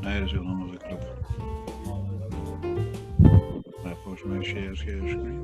Nee, dat is een andere knop. Maar volgens mij share screen.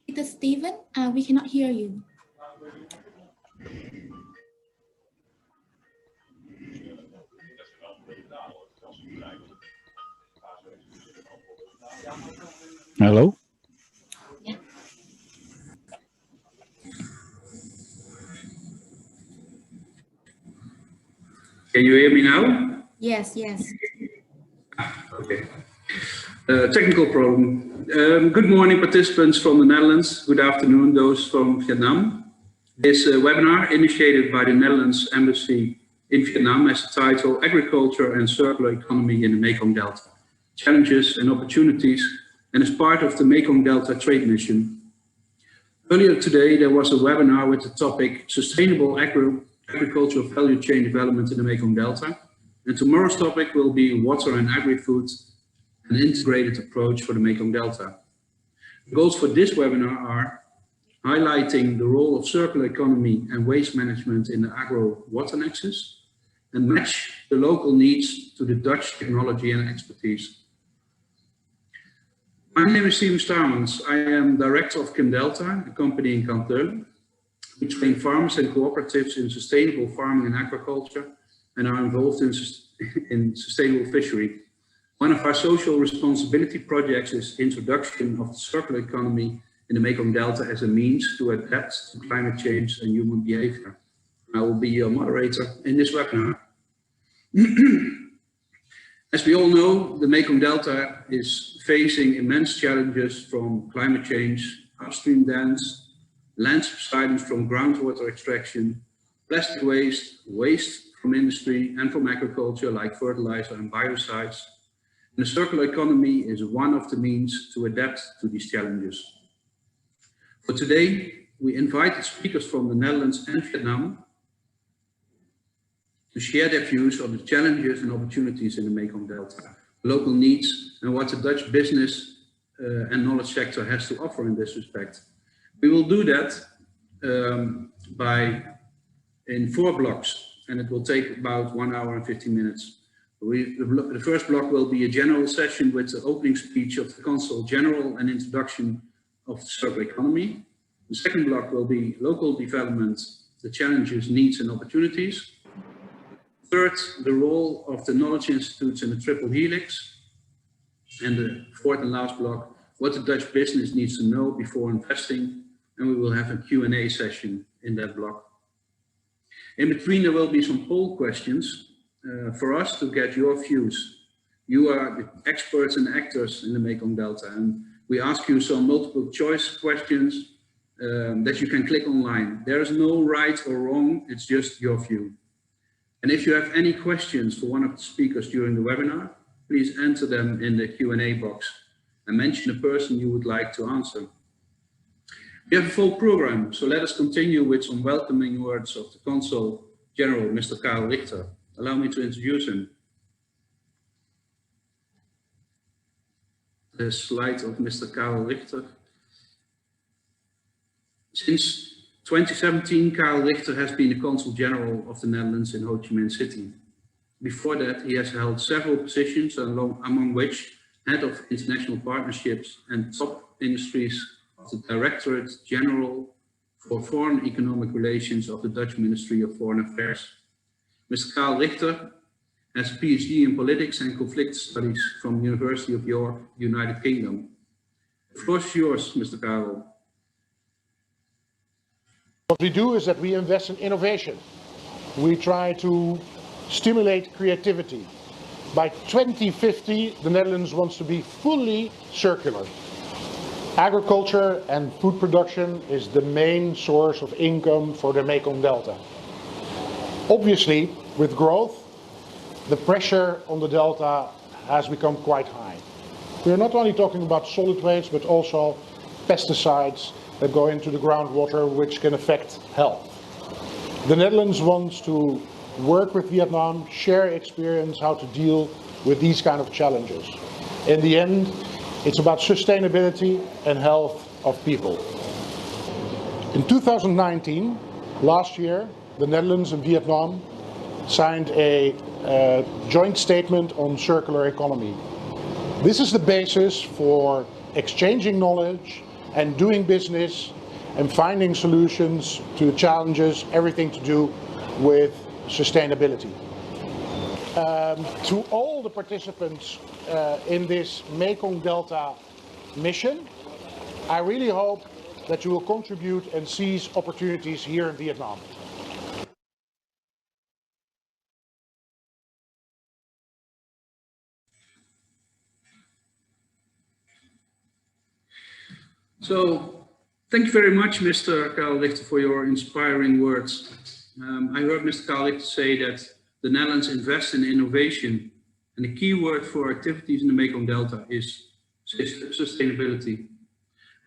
Mr. Stephen, we cannot hear you. Hello? Yeah. Can you hear me now? Yes, yes. Okay. Technical problem. Good morning, participants from the Netherlands. Good afternoon, those from Vietnam. This webinar, initiated by the Netherlands Embassy in Vietnam, has the title Agriculture and Circular Economy in the Mekong Delta, Challenges and Opportunities, and is part of the Mekong Delta Trade Mission. Earlier today, there was a webinar with the topic Sustainable Agricultural Value Chain Development in the Mekong Delta. And tomorrow's topic will be Water and Agri-Food, an integrated approach for the Mekong Delta. The goals for this webinar are highlighting the role of circular economy and waste management in the Agro water nexus, and match the local needs to the Dutch technology and expertise. My name is Steven Starmans. I am director of Kim Delta, a company in Kanteulen. We train farmers and cooperatives in sustainable farming and aquaculture, and are involved in sustainable fishery. One of our social responsibility projects is introduction of the circular economy in the Mekong Delta as a means to adapt to climate change and human behavior. I will be your moderator in this webinar. As we all know, the Mekong Delta is facing immense challenges from climate change, upstream dams, land subsidence from groundwater extraction, plastic waste, waste from industry and from agriculture like fertilizer and biocides. And the circular economy is one of the means to adapt to these challenges. For today, we invited speakers from the Netherlands and Vietnam to share their views on the challenges and opportunities in the Mekong Delta, local needs, and what the Dutch business and knowledge sector has to offer in this respect. We will do that in 4 blocks, and it will take about 1 hour and 15 minutes. The first block will be a general session with the opening speech of the Consul General and introduction of the circular economy. The second block will be local development, the challenges, needs and opportunities. Third, the role of the knowledge institutes in the triple helix. And the fourth and last block, what the Dutch business needs to know before investing. And we will have a Q&A session in that block. In between, there will be some poll questions for us to get your views. You are the experts and actors in the Mekong Delta, and we ask you some multiple choice questions that you can click online. There is no right or wrong, it's just your view. And if you have any questions for one of the speakers during the webinar, please enter them in the Q&A box and mention the person you would like to answer. We have a full program, so let us continue with some welcoming words of the Consul General, Mr. Karel Richter. Allow me to introduce him. The slide of Mr. Karel Richter. Since 2017, Karel Richter has been the Consul General of the Netherlands in Ho Chi Minh City. Before that, he has held several positions, among which Head of International Partnerships and top industries of the Directorate General for Foreign Economic Relations of the Dutch Ministry of Foreign Affairs. Mr. Karel Richter has a PhD in Politics and Conflict Studies from the University of York, United Kingdom. The floor is yours, Mr. Karel. What we do is that we invest in innovation. We try to stimulate creativity. By 2050, the Netherlands wants to be fully circular. Agriculture and food production is the main source of income for the Mekong Delta. Obviously, with growth, the pressure on the Delta has become quite high. We are not only talking about solid waste, but also pesticides that go into the groundwater, which can affect health. The Netherlands wants to work with Vietnam, share experience how to deal with these kind of challenges. In the end, it's about sustainability and health of people. In 2019, last year, the Netherlands and Vietnam signed a joint statement on circular economy. This is the basis for exchanging knowledge and doing business and finding solutions to challenges, everything to do with sustainability. To all the participants in this Mekong Delta mission, I really hope that you will contribute and seize opportunities here in Vietnam. So, thank you very much, Mr. Karel Richter, for your inspiring words. I heard Mr. Karel Richter say that the Netherlands invests in innovation, and the key word for activities in the Mekong Delta is sustainability.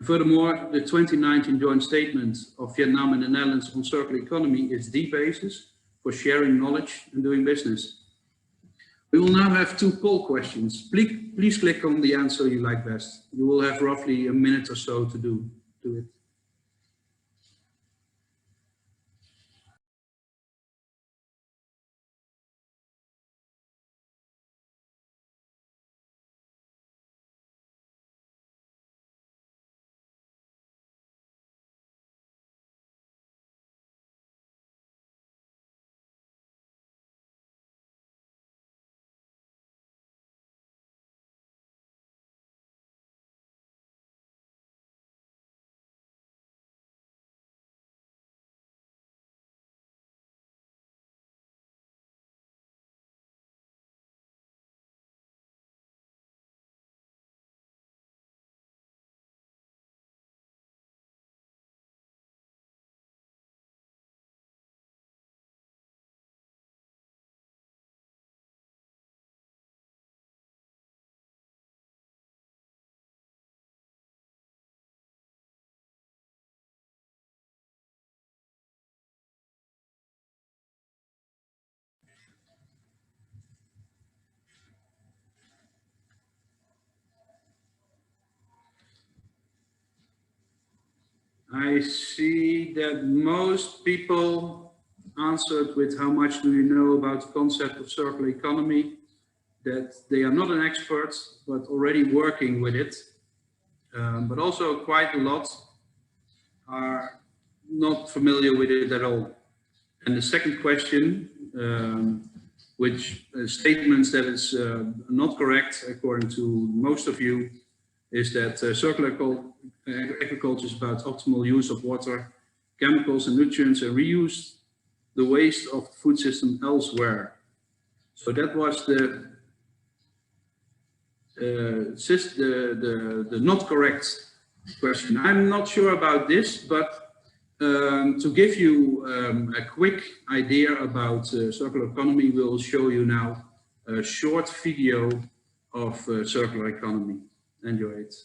Furthermore, the 2019 joint statement of Vietnam and the Netherlands on circular economy is the basis for sharing knowledge and doing business. We will now have 2 poll questions. Please click on the answer you like best. You will have roughly a minute or so to do it. I see that most people answered with how much do you know about the concept of circular economy, that they are not an expert, but already working with it. But also quite a lot are not familiar with it at all. And the second question, which statements that is not correct according to most of you, is that circular agriculture is about optimal use of water, chemicals and nutrients, and reuse the waste of the food system elsewhere. So that was the not correct question. I'm not sure about this, but to give you a quick idea about circular economy, we'll show you now a short video of circular economy. Enjoy it.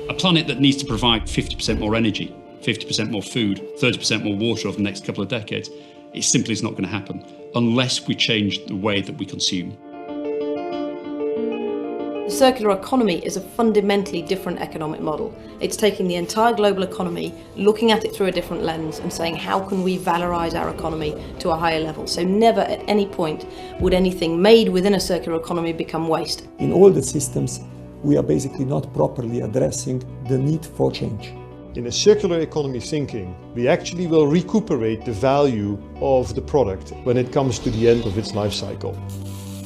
A planet that needs to provide 50% more energy, 50% more food, 30% more water over the next couple of decades, it simply is not going to happen unless we change the way that we consume. The circular economy is a fundamentally different economic model. It's taking the entire global economy, looking at it through a different lens and saying how can we valorise our economy to a higher level. So never at any point would anything made within a circular economy become waste. In all the systems, we are basically not properly addressing the need for change. In a circular economy thinking, we actually will recuperate the value of the product when it comes to the end of its life cycle.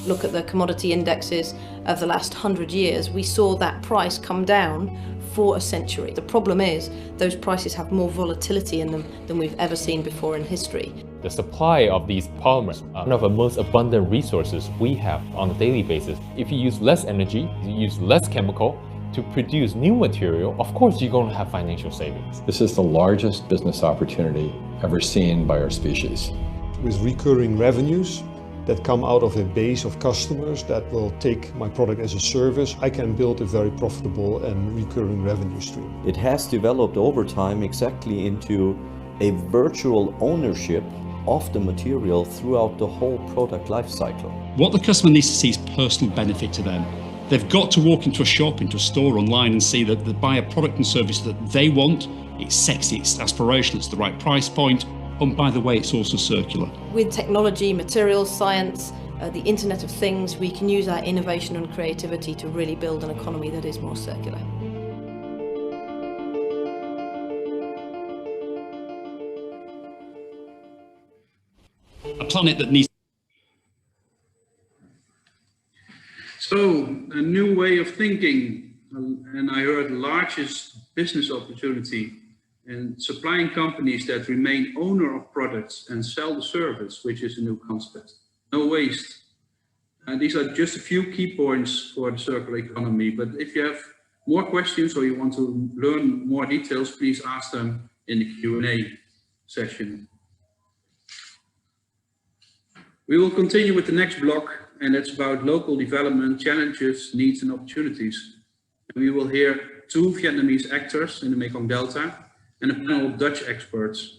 Look at the commodity indexes of the last 100 years, we saw that price come down for a century. The problem is those prices have more volatility in them than we've ever seen before in history. The supply of these polymers are one of the most abundant resources we have on a daily basis. If you use less energy, you use less chemical to produce new material, of course you're going to have financial savings. This is the largest business opportunity ever seen by our species. With recurring revenues that come out of a base of customers that will take my product as a service, I can build a very profitable and recurring revenue stream. It has developed over time exactly into a virtual ownership of the material throughout the whole product life cycle. What the customer needs to see is personal benefit to them. They've got to walk into a shop, into a store online and see that they buy a product and service that they want. It's sexy, it's aspirational, it's the right price point. And by the way, it's also circular. With technology, materials, science, the Internet of Things, we can use our innovation and creativity to really build an economy that is more circular. A planet that needs... So, a new way of thinking, and I heard largest business opportunity and supplying companies that remain owner of products and sell the service, which is a new concept. No waste. And these are just a few key points for the circular economy. But if you have more questions or you want to learn more details, please ask them in the Q&A session. We will continue with the next block, and it's about local development, challenges, needs and opportunities. And we will hear two Vietnamese actors in the Mekong Delta and a panel of Dutch experts.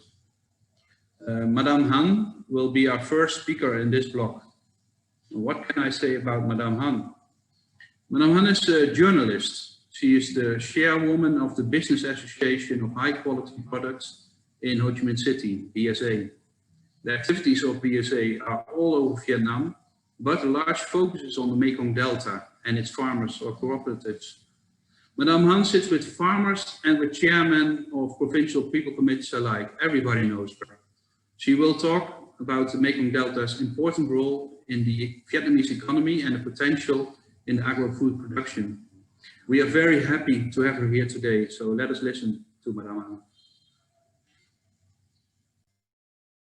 Madame Han will be our first speaker in this block. What can I say about Madame Han? Madame Han is a journalist. She is the chairwoman of the Business Association of High Quality Products in Ho Chi Minh City, BSA. The activities of BSA are all over Vietnam, but a large focus is on the Mekong Delta and its farmers or cooperatives. Madame Han sits with farmers and with chairmen of provincial people committees alike. Everybody knows her. She will talk about the Mekong Delta's important role in the Vietnamese economy and the potential in the agro-food production. We are very happy to have her here today, so let us listen to Madame Han.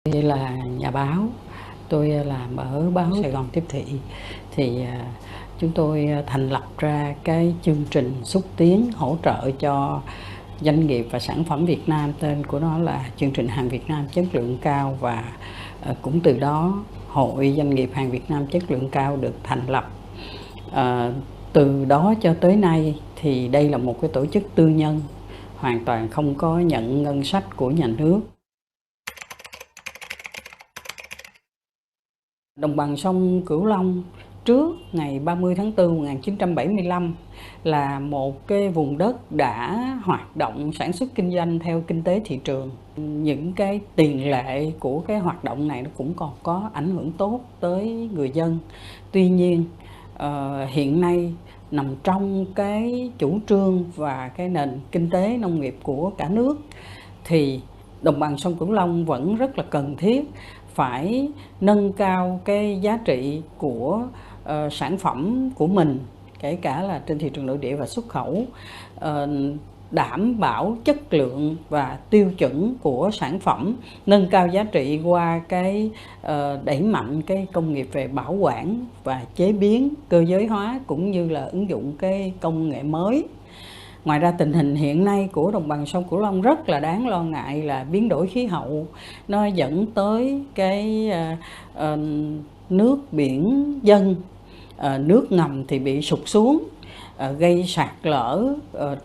Tôi là nhà báo, tôi làm ở báo Sài Gòn Tiếp Thị, thì chúng tôi thành lập ra cái chương trình xúc tiến hỗ trợ cho doanh nghiệp và sản phẩm Việt Nam, tên của nó là chương trình hàng Việt Nam chất lượng cao, và cũng từ đó Hội Doanh nghiệp hàng Việt Nam chất lượng cao được thành lập. Từ đó cho tới nay thì đây là một cái tổ chức tư nhân, hoàn toàn không có nhận ngân sách của nhà nước. Đồng bằng sông Cửu Long trước ngày 30 tháng 4 1975 là một cái vùng đất đã hoạt động sản xuất kinh doanh theo kinh tế thị trường. Những cái tiền lệ của cái hoạt động này nó cũng còn có ảnh hưởng tốt tới người dân. Tuy nhiên hiện nay nằm trong cái chủ trương và cái nền kinh tế nông nghiệp của cả nước thì đồng bằng sông Cửu Long vẫn rất là cần thiết phải nâng cao cái giá trị của sản phẩm của mình, kể cả là trên thị trường nội địa và xuất khẩu, đảm bảo chất lượng và tiêu chuẩn của sản phẩm, nâng cao giá trị qua cái đẩy mạnh cái công nghiệp về bảo quản và chế biến, cơ giới hóa cũng như là ứng dụng cái công nghệ mới. Ngoài ra tình hình hiện nay của đồng bằng sông Cửu Long rất là đáng lo ngại là biến đổi khí hậu, nó dẫn tới cái nước biển dâng, nước ngầm thì bị sụt xuống, gây sạt lở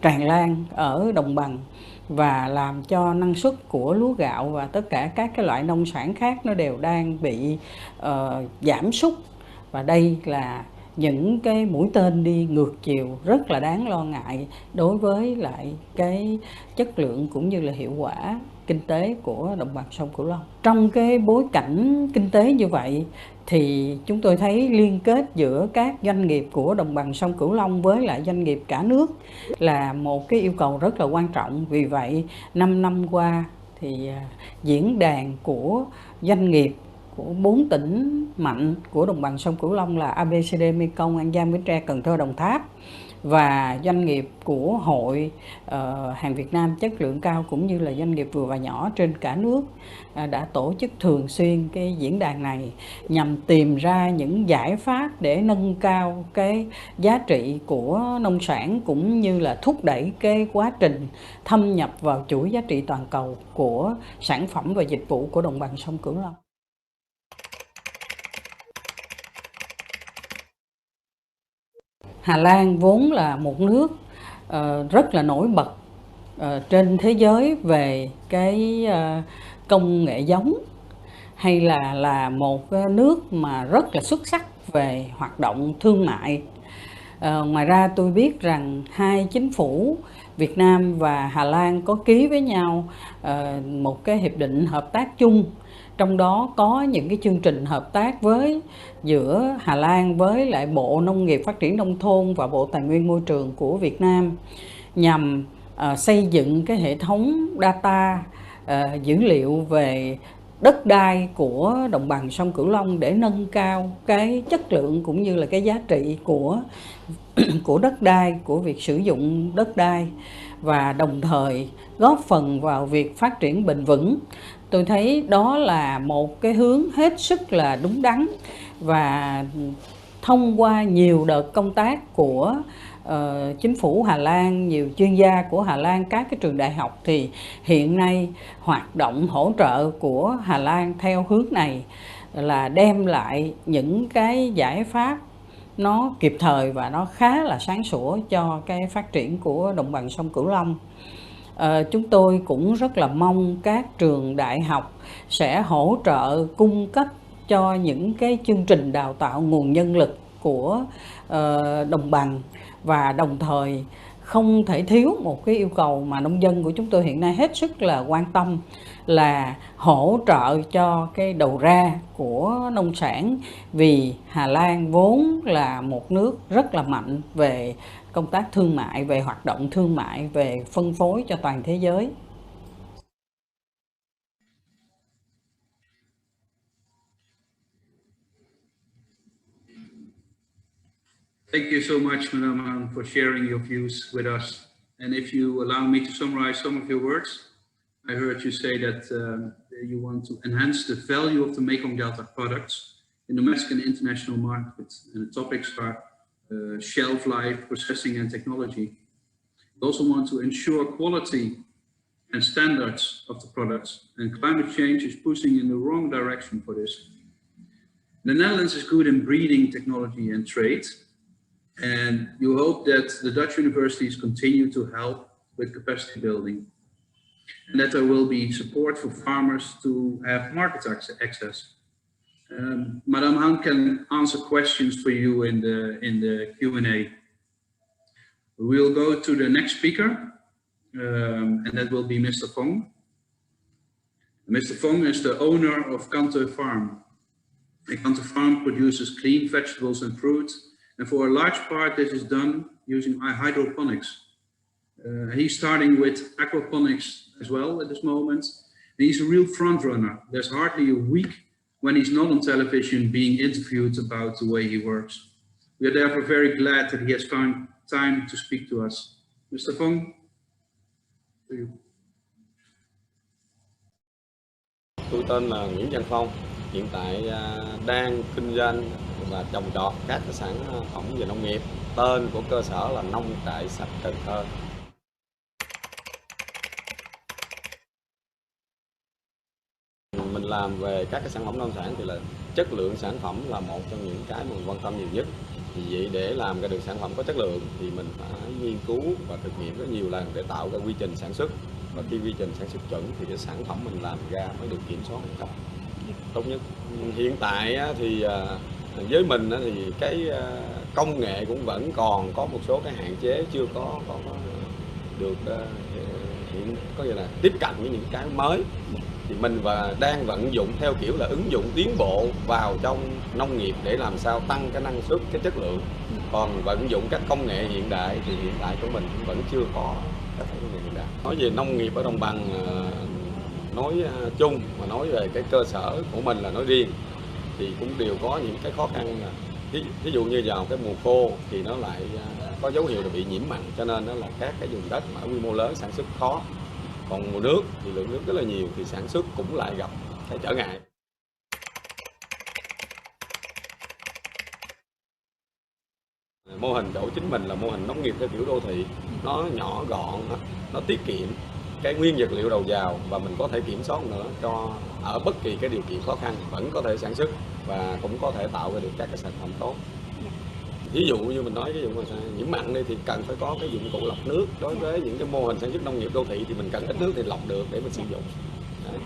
tràn lan ở đồng bằng và làm cho năng suất của lúa gạo và tất cả các cái loại nông sản khác nó đều đang bị giảm sút. Và đây là những cái mũi tên đi ngược chiều rất là đáng lo ngại đối với lại cái chất lượng cũng như là hiệu quả kinh tế của đồng bằng sông Cửu Long. Trong cái bối cảnh kinh tế như vậy thì chúng tôi thấy liên kết giữa các doanh nghiệp của đồng bằng sông Cửu Long với lại doanh nghiệp cả nước là một cái yêu cầu rất là quan trọng. Vì vậy 5 năm qua thì diễn đàn của doanh nghiệp của 4 tỉnh mạnh của đồng bằng sông Cửu Long là ABCD, Mekong, An Giang, Bến Tre, Cần Thơ, Đồng Tháp và doanh nghiệp của Hội hàng Việt Nam chất lượng cao cũng như là doanh nghiệp vừa và nhỏ trên cả nước đã tổ chức thường xuyên cái diễn đàn này nhằm tìm ra những giải pháp để nâng cao cái giá trị của nông sản cũng như là thúc đẩy cái quá trình thâm nhập vào chuỗi giá trị toàn cầu của sản phẩm và dịch vụ của đồng bằng sông Cửu Long. Hà Lan vốn là một nước rất là nổi bật trên thế giới về cái công nghệ giống, hay là một nước mà rất là xuất sắc về hoạt động thương mại. Ngoài ra tôi biết rằng hai chính phủ Việt Nam và Hà Lan có ký với nhau một cái hiệp định hợp tác chung, trong đó có những cái chương trình hợp tác với giữa Hà Lan với lại Bộ Nông nghiệp Phát triển Nông thôn và Bộ Tài nguyên Môi trường của Việt Nam nhằm xây dựng cái hệ thống data dữ liệu về đất đai của đồng bằng sông Cửu Long để nâng cao cái chất lượng cũng như là cái giá trị của đất đai, của việc sử dụng đất đai và đồng thời góp phần vào việc phát triển bền vững. Tôi thấy đó là một cái hướng hết sức là đúng đắn, và thông qua nhiều đợt công tác của chính phủ Hà Lan, nhiều chuyên gia của Hà Lan, các cái trường đại học, thì hiện nay hoạt động hỗ trợ của Hà Lan theo hướng này là đem lại những cái giải pháp nó kịp thời và nó khá là sáng sủa cho cái phát triển của đồng bằng sông Cửu Long. Chúng tôi cũng rất là mong các trường đại học sẽ hỗ trợ cung cấp cho những cái chương trình đào tạo nguồn nhân lực của đồng bằng, và đồng thời không thể thiếu một cái yêu cầu mà nông dân của chúng tôi hiện nay hết sức là quan tâm là hỗ trợ cho cái đầu ra của nông sản, vì Hà Lan vốn là một nước rất là mạnh về công tác thương mại, về hoạt động thương mại, về phân phối cho toàn thế giới. Thank you so much, Madam Han, for sharing your views with us. And if you allow me to summarize some of your words, I heard you say that you want to enhance the value of the Mekong Delta products in domestic and international markets. And the topics are shelf life, processing and technology. You also want to ensure quality and standards of the products. And climate change is pushing in the wrong direction for this. The Netherlands is good in breeding technology and trade. And you hope that the Dutch universities continue to help with capacity building, and that there will be support for farmers to have market access. Madam Han can answer questions for you in the Q&A. We'll go to the next speaker, and that will be Mr. Fong. Mr. Fong is the owner of Kante Farm. And Kante Farm produces clean vegetables and fruit, and for a large part this is done using hydroponics. He's starting with aquaponics as well at this moment. And he's a real front runner. There's hardly a week when he's not on television being interviewed about the way he works. We are therefore very glad that he has found time to speak to us. Mr. Fong, to you. Tôi tên là Nguyễn Văn Phong, hiện tại đang kinh doanh và trồng trọt các sản phẩm về nông nghiệp. Tên của cơ sở là Nông trại sạch Cần Thơ. Mình làm về các cái sản phẩm nông sản thì là chất lượng sản phẩm là một trong những cái mà mình quan tâm nhiều nhất. Vì vậy để làm ra được sản phẩm có chất lượng thì mình phải nghiên cứu và thực nghiệm rất nhiều lần để tạo ra quy trình sản xuất. Và khi quy trình sản xuất chuẩn thì cái sản phẩm mình làm ra mới được kiểm soát một cách tốt nhất. Hiện tại thì với mình thì cái công nghệ cũng vẫn còn có một số cái hạn chế chưa có được hiện có nghĩa là tiếp cận với những cái mới. Thì mình đang vận dụng theo kiểu là ứng dụng tiến bộ vào trong nông nghiệp để làm sao tăng cái năng suất, cái chất lượng. Còn vận dụng các công nghệ hiện đại thì hiện tại của mình vẫn chưa có các công nghệ hiện đại. Nói về nông nghiệp ở đồng bằng nói chung mà nói về cái cơ sở của mình là nói riêng thì cũng đều có những cái khó khăn. Ví dụ như vào cái mùa khô thì nó lại có dấu hiệu là bị nhiễm mặn, cho nên đó là các cái vùng đất mà ở quy mô lớn sản xuất khó. Còn mùa nước thì lượng nước rất là nhiều thì sản xuất cũng lại gặp cái trở ngại. Mô hình chỗ chính mình là mô hình nông nghiệp theo kiểu đô thị, nó nhỏ gọn, nó tiết kiệm cái nguyên vật liệu đầu vào và mình có thể kiểm soát nữa cho ở bất kỳ cái điều kiện khó khăn vẫn có thể sản xuất và cũng có thể tạo ra được các cái sản phẩm tốt. Ví dụ như mình nói cái vụ nhiễm mặn đây thì cần phải có cái dụng cụ lọc nước. Đối với những cái mô hình sản xuất nông nghiệp đô thị thì mình cần ít nước thì lọc được để mình sử dụng. Đấy.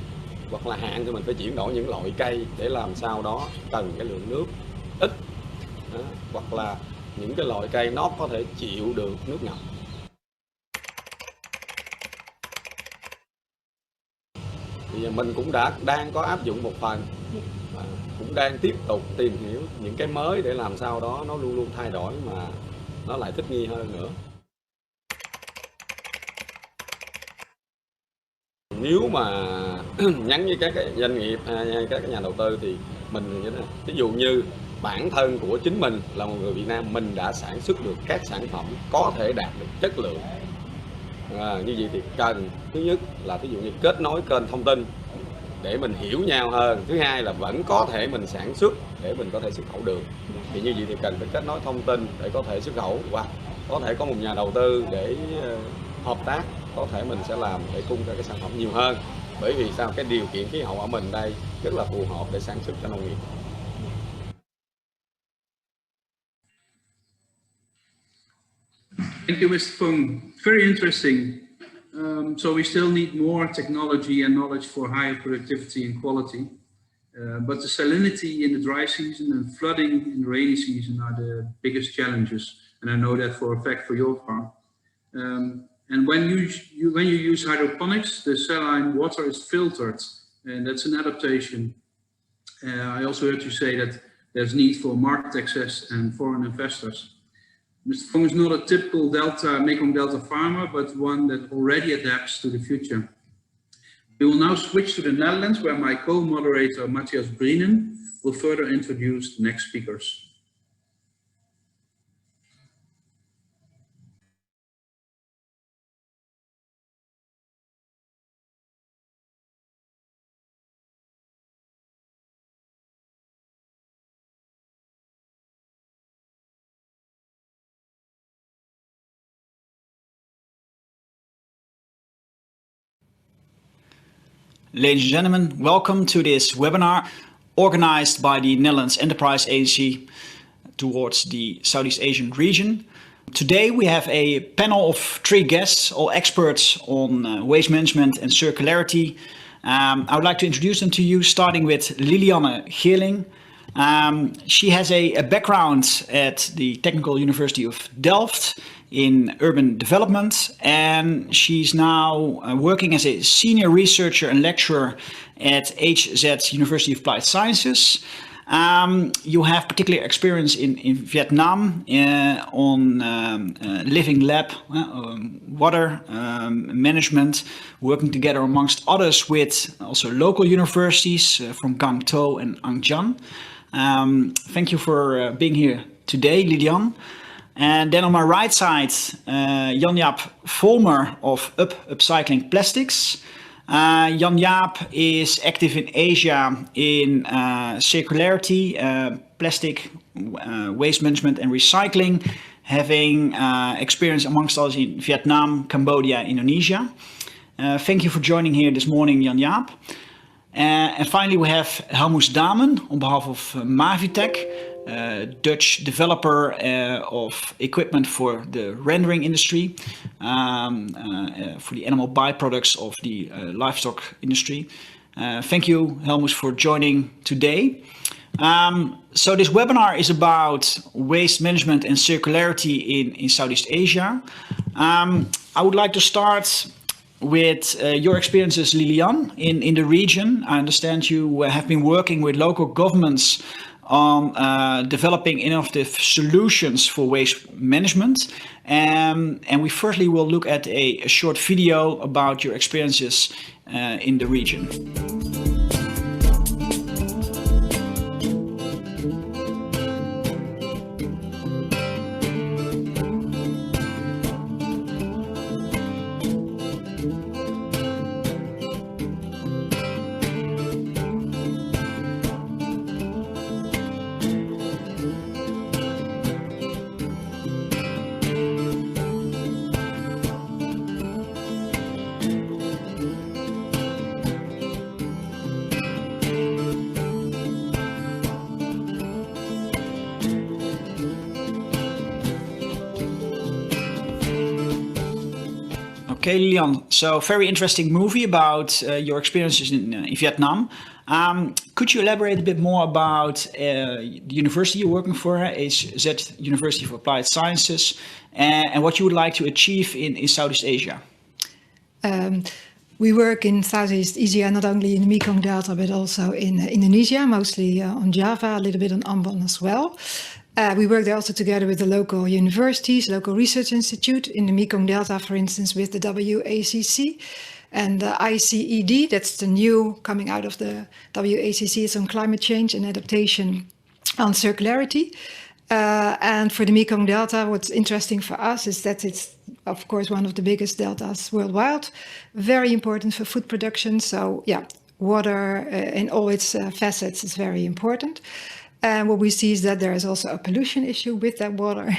Hoặc là hạn thì mình phải chuyển đổi những loại cây để làm sao đó cần cái lượng nước ít. Đó. Hoặc là những cái loại cây nó có thể chịu được nước ngập. Thì mình cũng đang có áp dụng một phần, cũng đang tiếp tục tìm hiểu những cái mới để làm sao đó nó luôn luôn thay đổi mà nó lại thích nghi hơn nữa. Nếu mà nhắn với các cái doanh nghiệp hay các cái nhà đầu tư thì mình như thế này, ví dụ như bản thân của chính mình là một người Việt Nam, mình đã sản xuất được các sản phẩm có thể đạt được chất lượng. Như vậy thì cần thứ nhất là ví dụ như kết nối kênh thông tin để mình hiểu nhau hơn. Thứ hai là vẫn có thể mình sản xuất để mình có thể xuất khẩu được. Thì như vậy thì cần phải kết nối thông tin để có thể xuất khẩu, hoặc có thể có một nhà đầu tư để hợp tác, có thể mình sẽ làm để cung ra cái sản phẩm nhiều hơn. Bởi vì sao? Cái điều kiện khí hậu ở mình đây rất là phù hợp để sản xuất cho nông nghiệp. Thank you, Mr. Fung. Very interesting. So we still need more technology and knowledge for higher productivity and quality. But the salinity in the dry season and flooding in the rainy season are the biggest challenges. And I know that for a fact for your farm. And when you use hydroponics, the saline water is filtered, and that's an adaptation. I also heard you say that there's need for market access and foreign investors. Mr. Fung is not a typical Mekong Delta farmer, but one that already adapts to the future. We will now switch to the Netherlands, where my co-moderator Matthias Brienen will further introduce the next speakers. Ladies and gentlemen, welcome to this webinar organized by the Netherlands Enterprise Agency towards the Southeast Asian region. Today we have a panel of 3 guests, all experts on waste management and circularity. I would like to introduce them to you, starting with Lilianne Geerling. She has a background at the Technical University of Delft in urban development, and she's now working as a senior researcher and lecturer at HZ University of Applied Sciences. You have particular experience in Vietnam on living lab, water management, working together amongst others with also local universities from Quang Tho and An Giang. Thank you for being here today, Lilianne. And then on my right side, Jan-Jaap Volmer of Upcycling Plastics. Jan-Jaap is active in Asia in circularity, plastic waste management and recycling, having experience amongst others in Vietnam, Cambodia, Indonesia. Thank you for joining here this morning, Jan-Jaap. And finally, we have Helmoes Damen on behalf of Mavitech, Dutch developer of equipment for the rendering industry, for the animal byproducts of the livestock industry. Thank you, Helmoes, for joining today. So this webinar is about waste management and circularity in Southeast Asia. I would like to start with your experiences, Lilian, in the region. I understand you have been working with local governments on developing innovative solutions for waste management. And we firstly will look at a short video about your experiences in the region. Okay, Lilian, so very interesting movie about your experiences in Vietnam. Could you elaborate a bit more about the university you're working for, AZ University for Applied Sciences, and what you would like to achieve in Southeast Asia? We work in Southeast Asia, not only in the Mekong Delta, but also in Indonesia, mostly on Java, a little bit on Ambon as well. We work there also together with the local universities, local research institute in the Mekong Delta, for instance, with the WACC and the ICED. That's the new coming out of the WACC. It's on climate change and adaptation on circularity. And for the Mekong Delta, what's interesting for us is that it's, of course, one of the biggest deltas worldwide, very important for food production. So yeah, water in all its facets is very important. And what we see is that there is also a pollution issue with that water.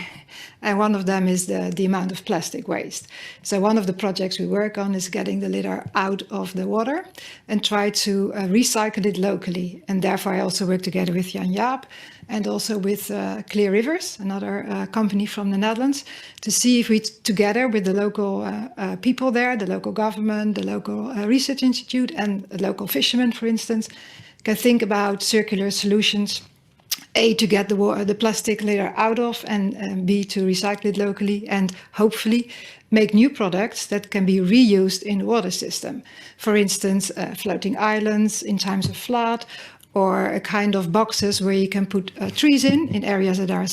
And one of them is the amount of plastic waste. So one of the projects we work on is getting the litter out of the water and try to recycle it locally. And therefore I also work together with Jan Jaap and also with Clear Rivers, another company from the Netherlands, to see if we, together with the local people there, the local government, the local research institute and the local fishermen, for instance, can think about circular solutions. A, to get the plastic litter out of, and B, to recycle it locally and hopefully make new products that can be reused in the water system. For instance, floating islands in times of flood, or a kind of boxes where you can put trees in areas that are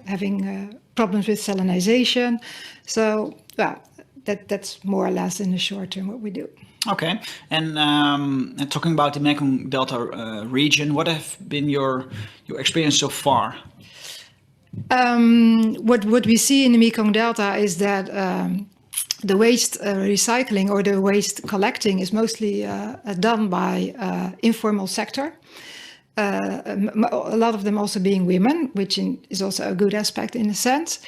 having problems with salinization. So that's more or less in the short term what we do. Okay, and talking about the Mekong Delta region, what have been your experience so far? What we see in the Mekong Delta is that the waste recycling or the waste collecting is mostly done by informal sector. A lot of them also being women, which is also a good aspect in a sense.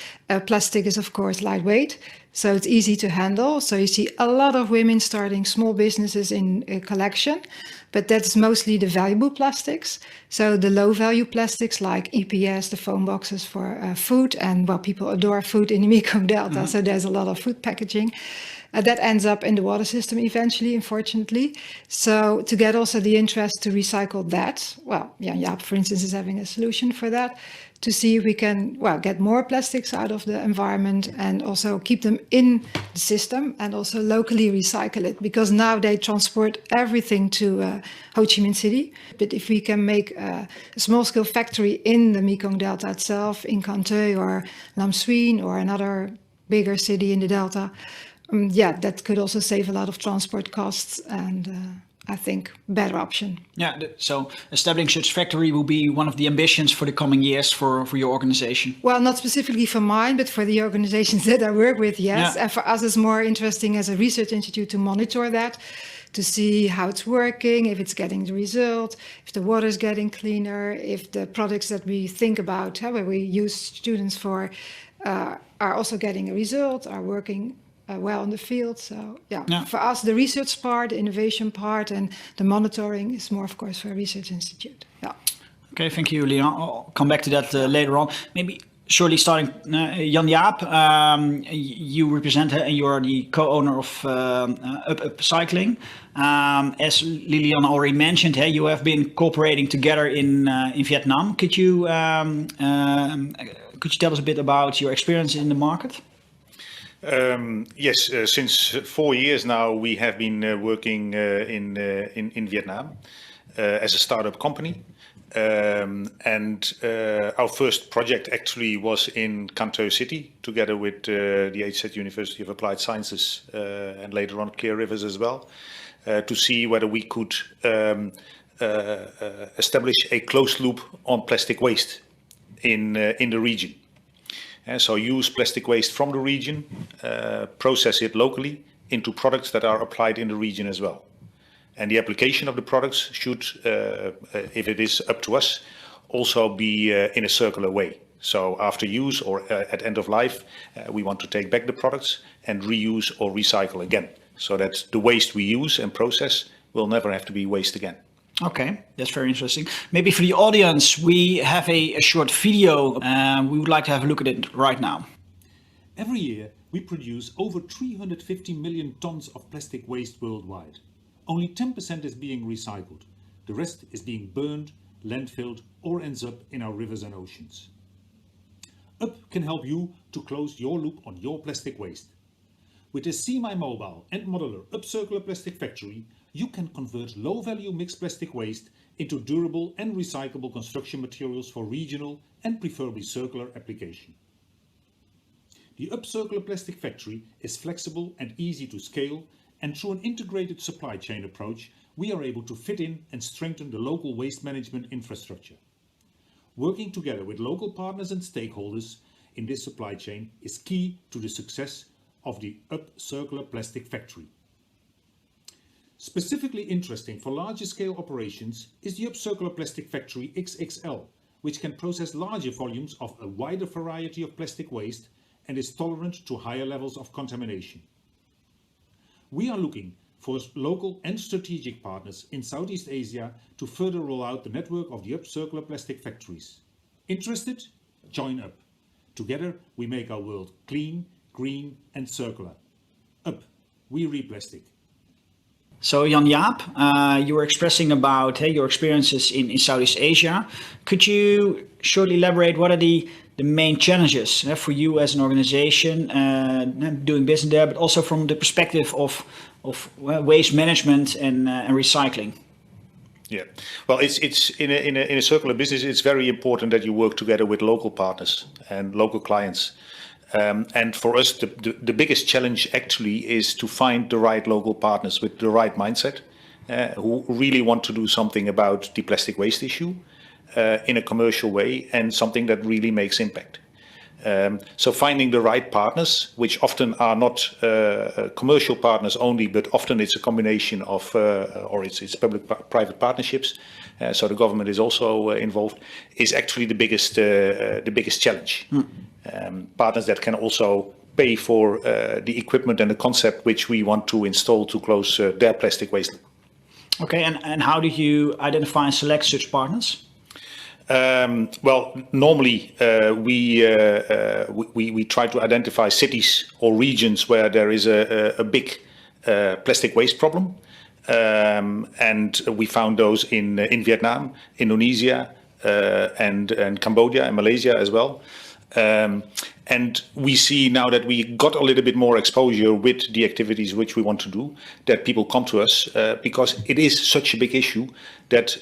Plastic is, of course, lightweight, so it's easy to handle. So you see a lot of women starting small businesses in collection, but that's mostly the valuable plastics. So the low-value plastics like EPS, the foam boxes for food, and well, people adore food in the Mekong Delta, so there's a lot of food packaging. That ends up in the water system eventually, unfortunately. So to get also the interest to recycle that, well, Jan Jaap, for instance, is having a solution for that, to see if we can, well, get more plastics out of the environment and also keep them in the system and also locally recycle it, because now they transport everything to Ho Chi Minh City. But if we can make a small-scale factory in the Mekong Delta itself, in Can Tho or Lam Suin or another bigger city in the Delta, yeah, that could also save a lot of transport costs and I think better option. Yeah, so establishing such factory will be one of the ambitions for the coming years for your organization. Well, not specifically for mine, but for the organizations that I work with, yes. Yeah. And for us, it's more interesting as a research institute to monitor that, to see how it's working, if it's getting the result, if the water is getting cleaner, if the products that we think about, where we use students for, are also getting a result, are working well in the field. So yeah, for us, the research part, the innovation part, and the monitoring is more, of course, for a research institute. Yeah. Okay, thank you, Leon. I'll come back to that later on. Maybe shortly starting, Jan Jaap, you represent and you are the co-owner of Upcycling. As Lilian already mentioned, you have been cooperating together in Vietnam. Could you tell us a bit about your experience in the market? Yes, since 4 years now, we have been working in Vietnam as a startup company. Our first project actually was in Can Tho City, together with the HZ University of Applied Sciences and later on Clear Rivers as well, to see whether we could establish a closed loop on plastic waste in the region. So use plastic waste from the region, process it locally into products that are applied in the region as well. And the application of the products should, if it is up to us, also be in a circular way. So after use or at end of life, we want to take back the products and reuse or recycle again, so that the waste we use and process will never have to be waste again. Okay, that's very interesting. Maybe for the audience, we have a short video. We would like to have a look at it right now. Every year, we produce over 350 million tons of plastic waste worldwide. Only 10% is being recycled. The rest is being burned, landfilled, or ends up in our rivers and oceans. UP can help you to close your loop on your plastic waste. With a semi-mobile and modular UP Circular Plastic Factory, you can convert low-value mixed plastic waste into durable and recyclable construction materials for regional and preferably circular application. The UP Circular Plastic Factory is flexible and easy to scale, and through an integrated supply chain approach, we are able to fit in and strengthen the local waste management infrastructure. Working together with local partners and stakeholders in this supply chain is key to the success of the UP Circular Plastic Factory. Specifically interesting for larger scale operations is the UP Circular Plastic Factory XXL, which can process larger volumes of a wider variety of plastic waste and is tolerant to higher levels of contamination. We are looking for local and strategic partners in Southeast Asia to further roll out the network of the UP Circular Plastic Factories. Interested? Join UP. Together we make our world clean, green and circular. UP, we replastic. So Jan Jaap, you were expressing about your experiences in Southeast Asia. Could you shortly elaborate what are the main challenges for you as an organization doing business there, but also from the perspective of waste management and recycling? Yeah, well, it's in a circular business. It's very important that you work together with local partners and local clients. And for us, the biggest challenge actually is to find the right local partners with the right mindset, who really want to do something about the plastic waste issue in a commercial way and something that really makes impact. So finding the right partners, which often are not commercial partners only, but often it's a combination of, or it's public-private partnerships. So the government is also involved, is actually the biggest challenge. Partners that can also pay for the equipment and the concept which we want to install to close their plastic waste. Okay, and how do you identify and select such partners? Well, normally we try to identify cities or regions where there is a big plastic waste problem, and we found those in Vietnam, Indonesia, and Cambodia and Malaysia as well. And we see now that we got a little bit more exposure with the activities which we want to do, that people come to us because it is such a big issue that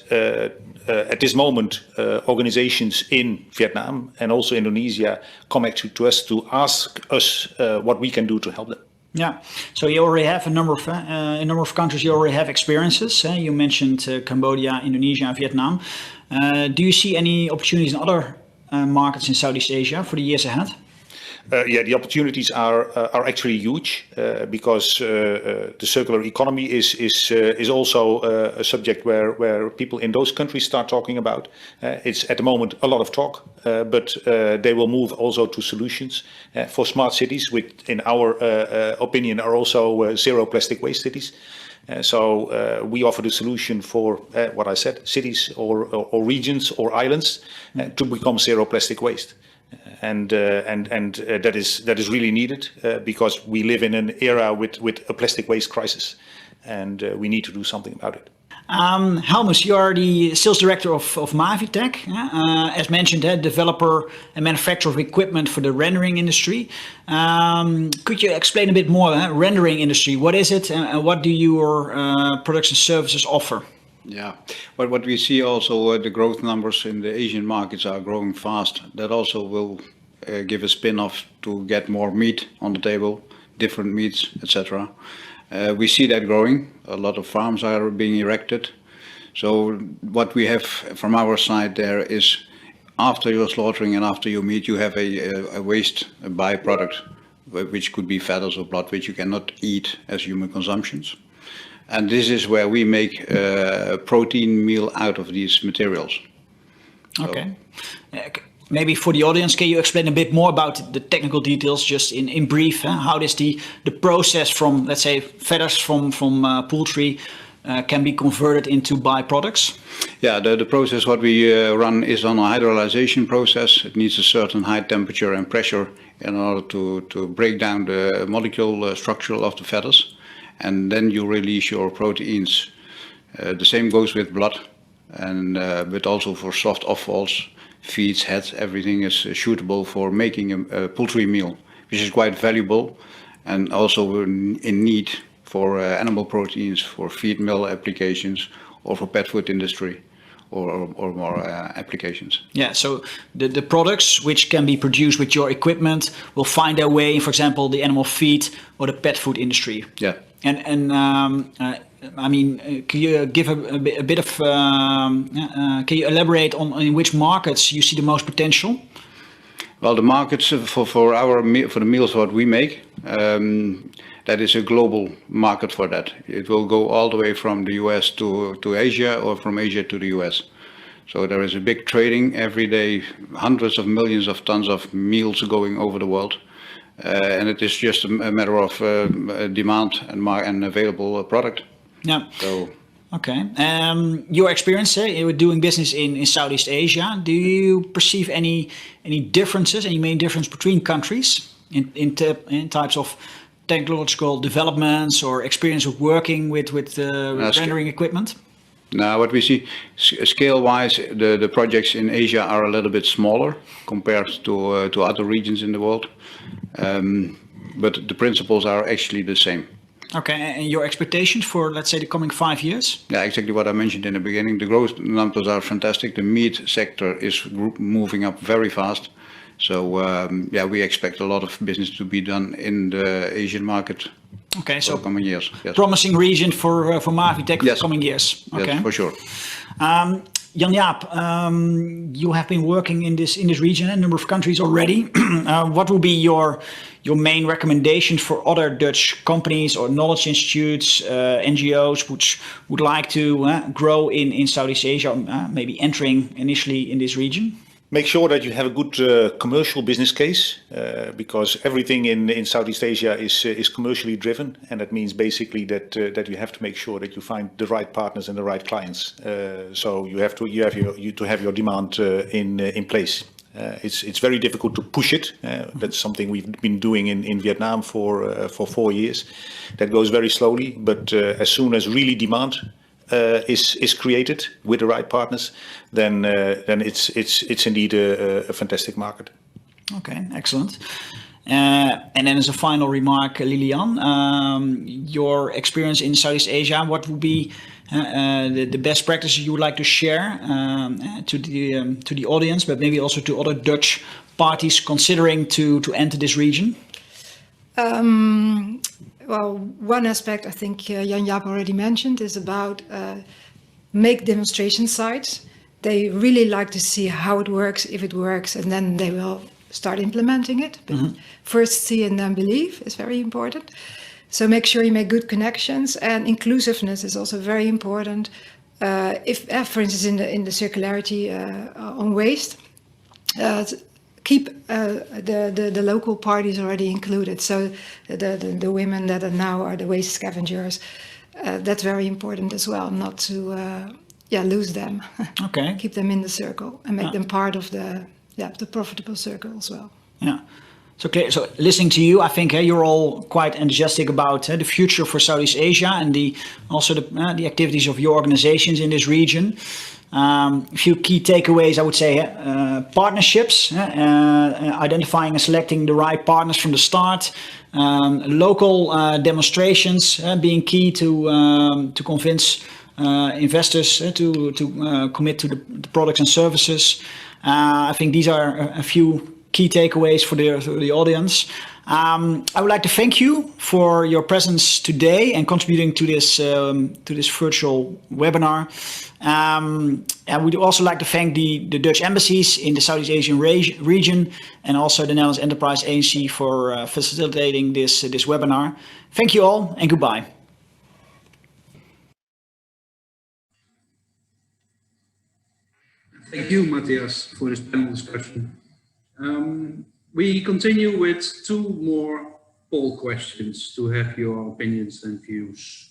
at this moment organizations in Vietnam and also Indonesia come actually to us to ask us what we can do to help them. Yeah, so you already have a number of countries. You already have experiences. You mentioned Cambodia, Indonesia, and Vietnam. Do you see any opportunities in other markets in Southeast Asia for the years ahead? Yeah, the opportunities are actually huge because the circular economy is also a subject where people in those countries start talking about. It's at the moment a lot of talk, but they will move also to solutions for smart cities, which in our opinion are also zero plastic waste cities. So we offer the solution for what I said, cities or regions or islands to become zero plastic waste. And that is really needed because we live in an era with a plastic waste crisis, and we need to do something about it. Helmus, you are the sales director of Mavitech. As mentioned, developer and manufacturer of equipment for the rendering industry. Could you explain a bit more, rendering industry, what is it and what do your products and services offer? Yeah, but what we see also, the growth numbers in the Asian markets are growing fast. That also will give a spin-off to get more meat on the table, different meats, etc. We see that growing. A lot of farms are being erected. So what we have from our side there is, after your slaughtering and after your meat, you have a waste, a byproduct, which could be feathers or blood, which you cannot eat as human consumptions. And this is where we make a protein meal out of these materials. Okay. Maybe for the audience, can you explain a bit more about the technical details, just in brief? How does the process from, let's say, feathers from poultry can be converted into byproducts? Yeah, the process what we run is on a hydrolyzation process. It needs a certain high temperature and pressure in order to break down the molecule structure of the feathers. And then you release your proteins. The same goes with blood, and but also for soft offals, feeds, heads, everything is suitable for making a poultry meal, which is quite valuable, and also in need for animal proteins, for feed mill applications, or for pet food industry, or more applications. Yeah, so the products which can be produced with your equipment will find their way in, for example, the animal feed or the pet food industry. Yeah. And I mean, can you give a bit of, can you elaborate on in which markets you see the most potential? Well, the markets for the meals what we make, that is a global market for that. It will go all the way from the US to Asia, or from Asia to the US. So there is a big trading every day, hundreds of millions of tons of meals going over the world. And it is just a matter of demand and available product. Yeah. So. Okay. Your experience, you were doing business in Southeast Asia. Do you perceive any differences, any main difference between countries in types of technological developments or experience of working with rendering equipment? Now, what we see scale-wise, the projects in Asia are a little bit smaller compared to other regions in the world, but the principles are actually the same. Okay, and your expectations for, let's say, the coming 5 years? Yeah, exactly what I mentioned in the beginning. The growth numbers are fantastic. The meat sector is moving up very fast. So yeah, we expect a lot of business to be done in the Asian market. Okay, for the coming years. Yes. Promising region for Mavitech for the coming years. Okay, yes, for sure. Jan-Jaap, you have been working in this region in a number of countries already. What will be your main recommendations for other Dutch companies or knowledge institutes, NGOs, which would like to grow in Southeast Asia, maybe entering initially in this region? Make sure that you have a good commercial business case, because everything in Southeast Asia is commercially driven, and that means basically that you have to make sure that you find the right partners and the right clients. So you have to have your demand in place. It's very difficult to push it. That's something we've been doing in Vietnam for 4 years. That goes very slowly, but as soon as really demand is created with the right partners, then it's indeed a fantastic market. Okay, excellent. And then as a final remark, Lilian, your experience in Southeast Asia, what would be the best practices you would like to share to the audience, but maybe also to other Dutch parties considering to enter this region? Well, one aspect I think Jan-Jaap already mentioned is about make demonstration sites. They really like to see how it works, if it works, and then they will start implementing it. But first see and then believe is very important. So make sure you make good connections, and inclusiveness is also very important. If, for instance, in the circularity on waste, keep the local parties already included. So the women that are now are the waste scavengers. That's very important as well, not to lose them. Okay. Keep them in the circle and make them part of the profitable circle as well. Yeah. So, okay, so listening to you, I think you're all quite enthusiastic about the future for Southeast Asia and also the activities of your organizations in this region. A few key takeaways, I would say: partnerships, identifying and selecting the right partners from the start. Local demonstrations being key to convince investors to commit to the products and services. I think these are a few key takeaways for the audience. I would like to thank you for your presence today and contributing to this virtual webinar. I would also like to thank the Dutch embassies in the Southeast Asian region and also the Netherlands Enterprise Agency for facilitating this webinar. Thank you all and goodbye. Thank you, Matthias, for this panel discussion. We continue with 2 more poll questions to have your opinions and views.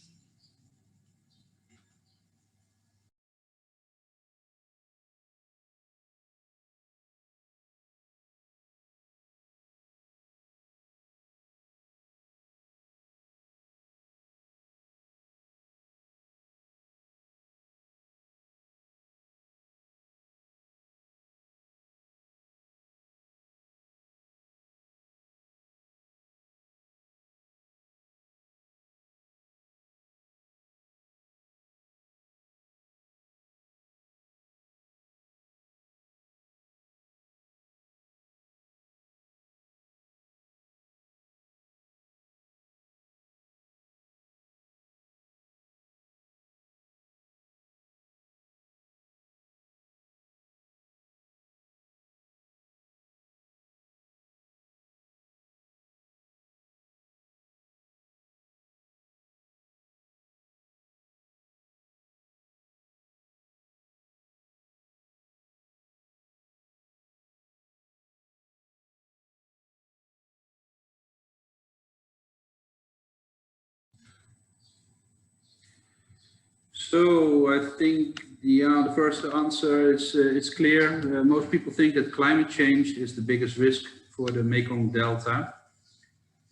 So I think the first answer is it's clear. Most people think that climate change is the biggest risk for the Mekong Delta.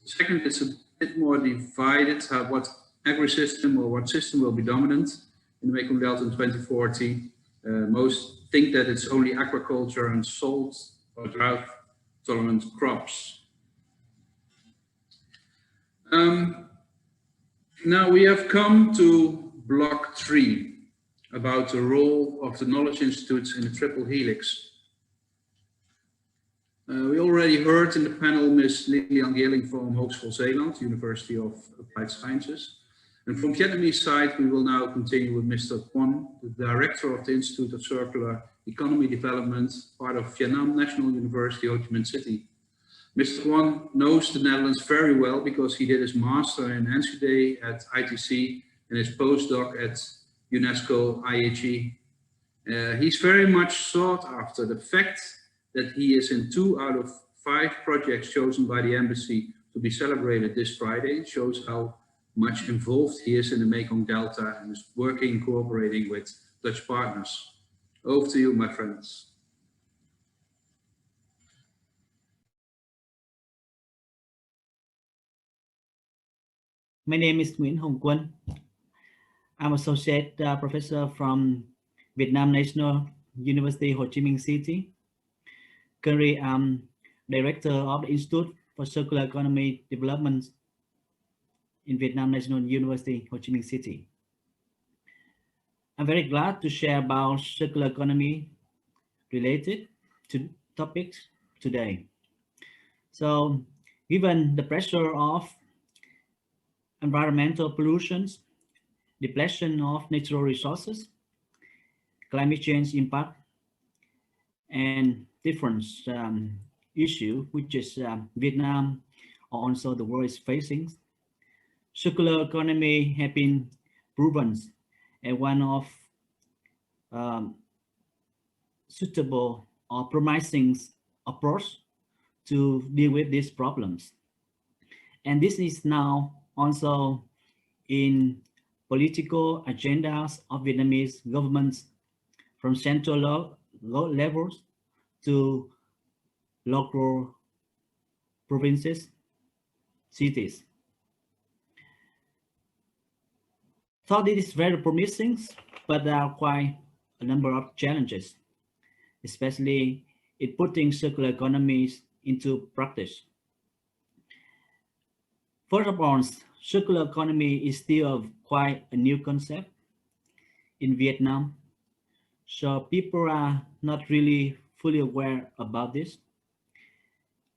Second, it's a bit more divided what agri-system or what system will be dominant in the Mekong Delta in 2040. Most think that it's only aquaculture and salt or drought-tolerant crops. Now we have come to Block 3, about the role of the knowledge institutes in the triple helix. We already heard in the panel Ms. Lilian Geerling from Hogeschool Zeeland, University of Applied Sciences. And from Vietnamese side, we will now continue with Mr. Quan, the director of the Institute of Circular Economy Development, part of Vietnam National University, Ho Chi Minh City. Mr. Quan knows the Netherlands very well because he did his master in NCD at ITC and his postdoc at UNESCO IHE. He's very much sought after. The fact that he is in 2 out of 5 projects chosen by the embassy to be celebrated this Friday shows how much involved he is in the Mekong Delta and is working, cooperating with Dutch partners. Over to you, my friends. My name is Nguyễn Hồng Quân. I'm associate professor from Vietnam National University, Ho Chi Minh City. Currently, I'm director of the Institute for Circular Economy Development in Vietnam National University, Ho Chi Minh City. I'm very glad to share about circular economy related to topics today. So, given the pressure of environmental pollutions, depletion of natural resources, climate change impact, and different issue, which is Vietnam or also the world is facing. Circular economy have been proven as one of suitable or promising approach to deal with these problems. And this is now also in political agendas of Vietnamese governments from central levels to local provinces, cities. Thought it is very promising, but there are quite a number of challenges, especially in putting circular economies into practice. First of all, circular economy is still quite a new concept in Vietnam, so people are not really fully aware about this.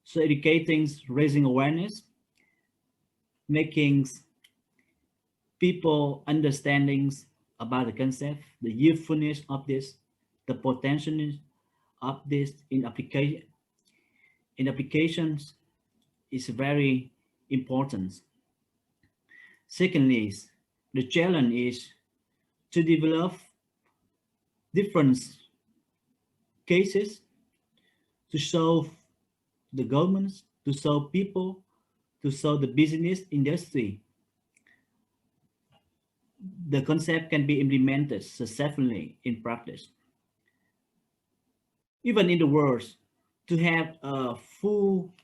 So educating, raising awareness, making people understandings about the concept, the usefulness of this, the potential of this in applications is very important. Secondly, the challenge is to develop different cases to solve the governments, to solve people, to solve the business industry. The concept can be implemented successfully in practice. Even in the world, to have a full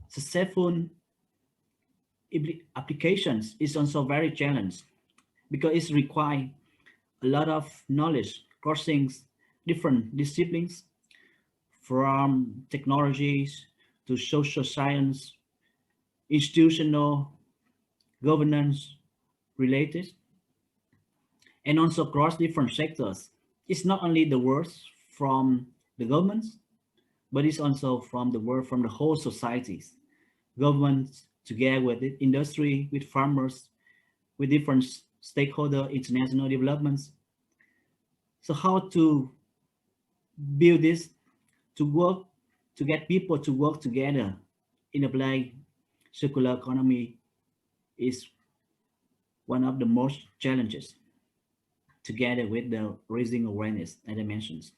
successful applications is also very challenging because it requires a lot of knowledge crossing different disciplines from technologies to social science, institutional governance related, and also across different sectors. It's not only the words from the governments, but it's also from the word from the whole societies, governments together with the industry, with farmers, with different stakeholder, international developments. So how to build this to work, to get people to work together in applying circular economy is one of the most challenges, together with the raising awareness, as I mentioned.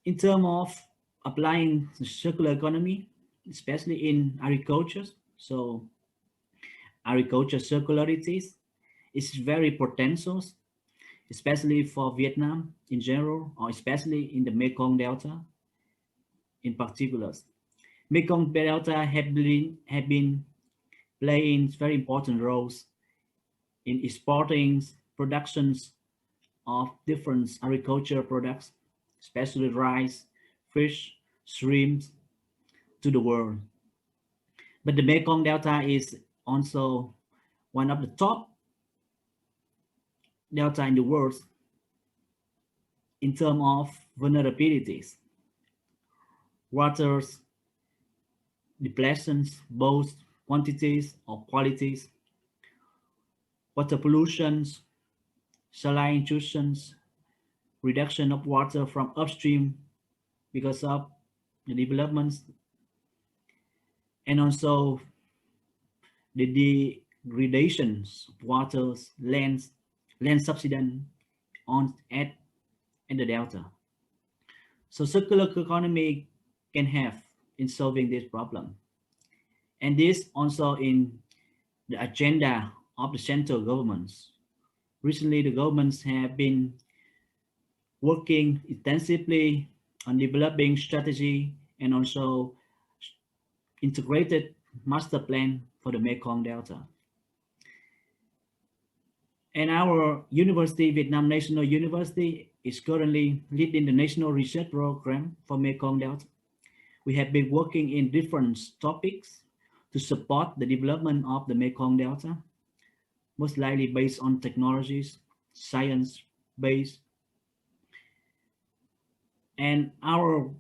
In terms of applying the circular economy, especially in agriculture, so agriculture circularities is very potential, especially for Vietnam in general, or especially in the Mekong Delta in particular. Mekong Delta have been playing very important roles in exporting productions of different agricultural products, especially rice, fish, shrimps, to the world. But the Mekong Delta is also one of the top delta in the world in terms of vulnerabilities. Water's depletions, both quantities or qualities, water pollutions, saline intrusions, reduction of water from upstream because of the developments, and also the degradations of waters, land subsidence at the delta. So circular economy can have in solving this problem. And this also in the agenda of the central governments. Recently, the governments have been working intensively on developing strategy and also integrated master plan for the Mekong Delta. And our university, Vietnam National University, is currently leading the national research program for Mekong Delta. We have been working in different topics to support the development of the Mekong Delta, most likely based on technologies, science-based. And our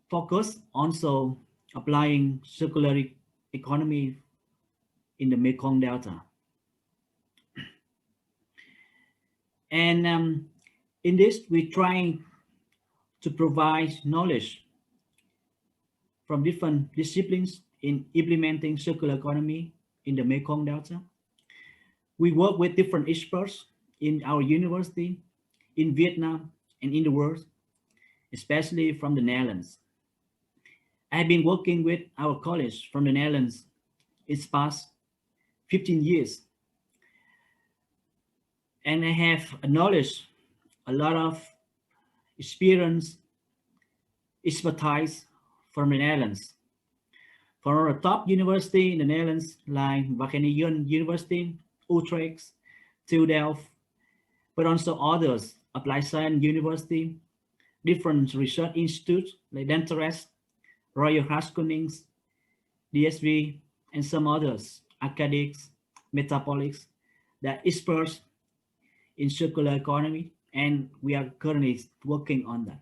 focus also applying circular economy in the Mekong Delta. And in this, we're trying to provide knowledge from different disciplines in implementing circular economy in the Mekong Delta. We work with different experts in our university, in Vietnam, and in the world, especially from the Netherlands. I have been working with our colleagues from the Netherlands its past 15 years. And I have acknowledged a lot of experience, expertise from the Netherlands. For a top university in the Netherlands like Wageningen University, Utrecht, TU Delft, but also others, Applied Science University, different research institutes like Denterest, Royal Haskoning, DSV, and some others, academics, metabolics, that experts in circular economy, and we are currently working on that.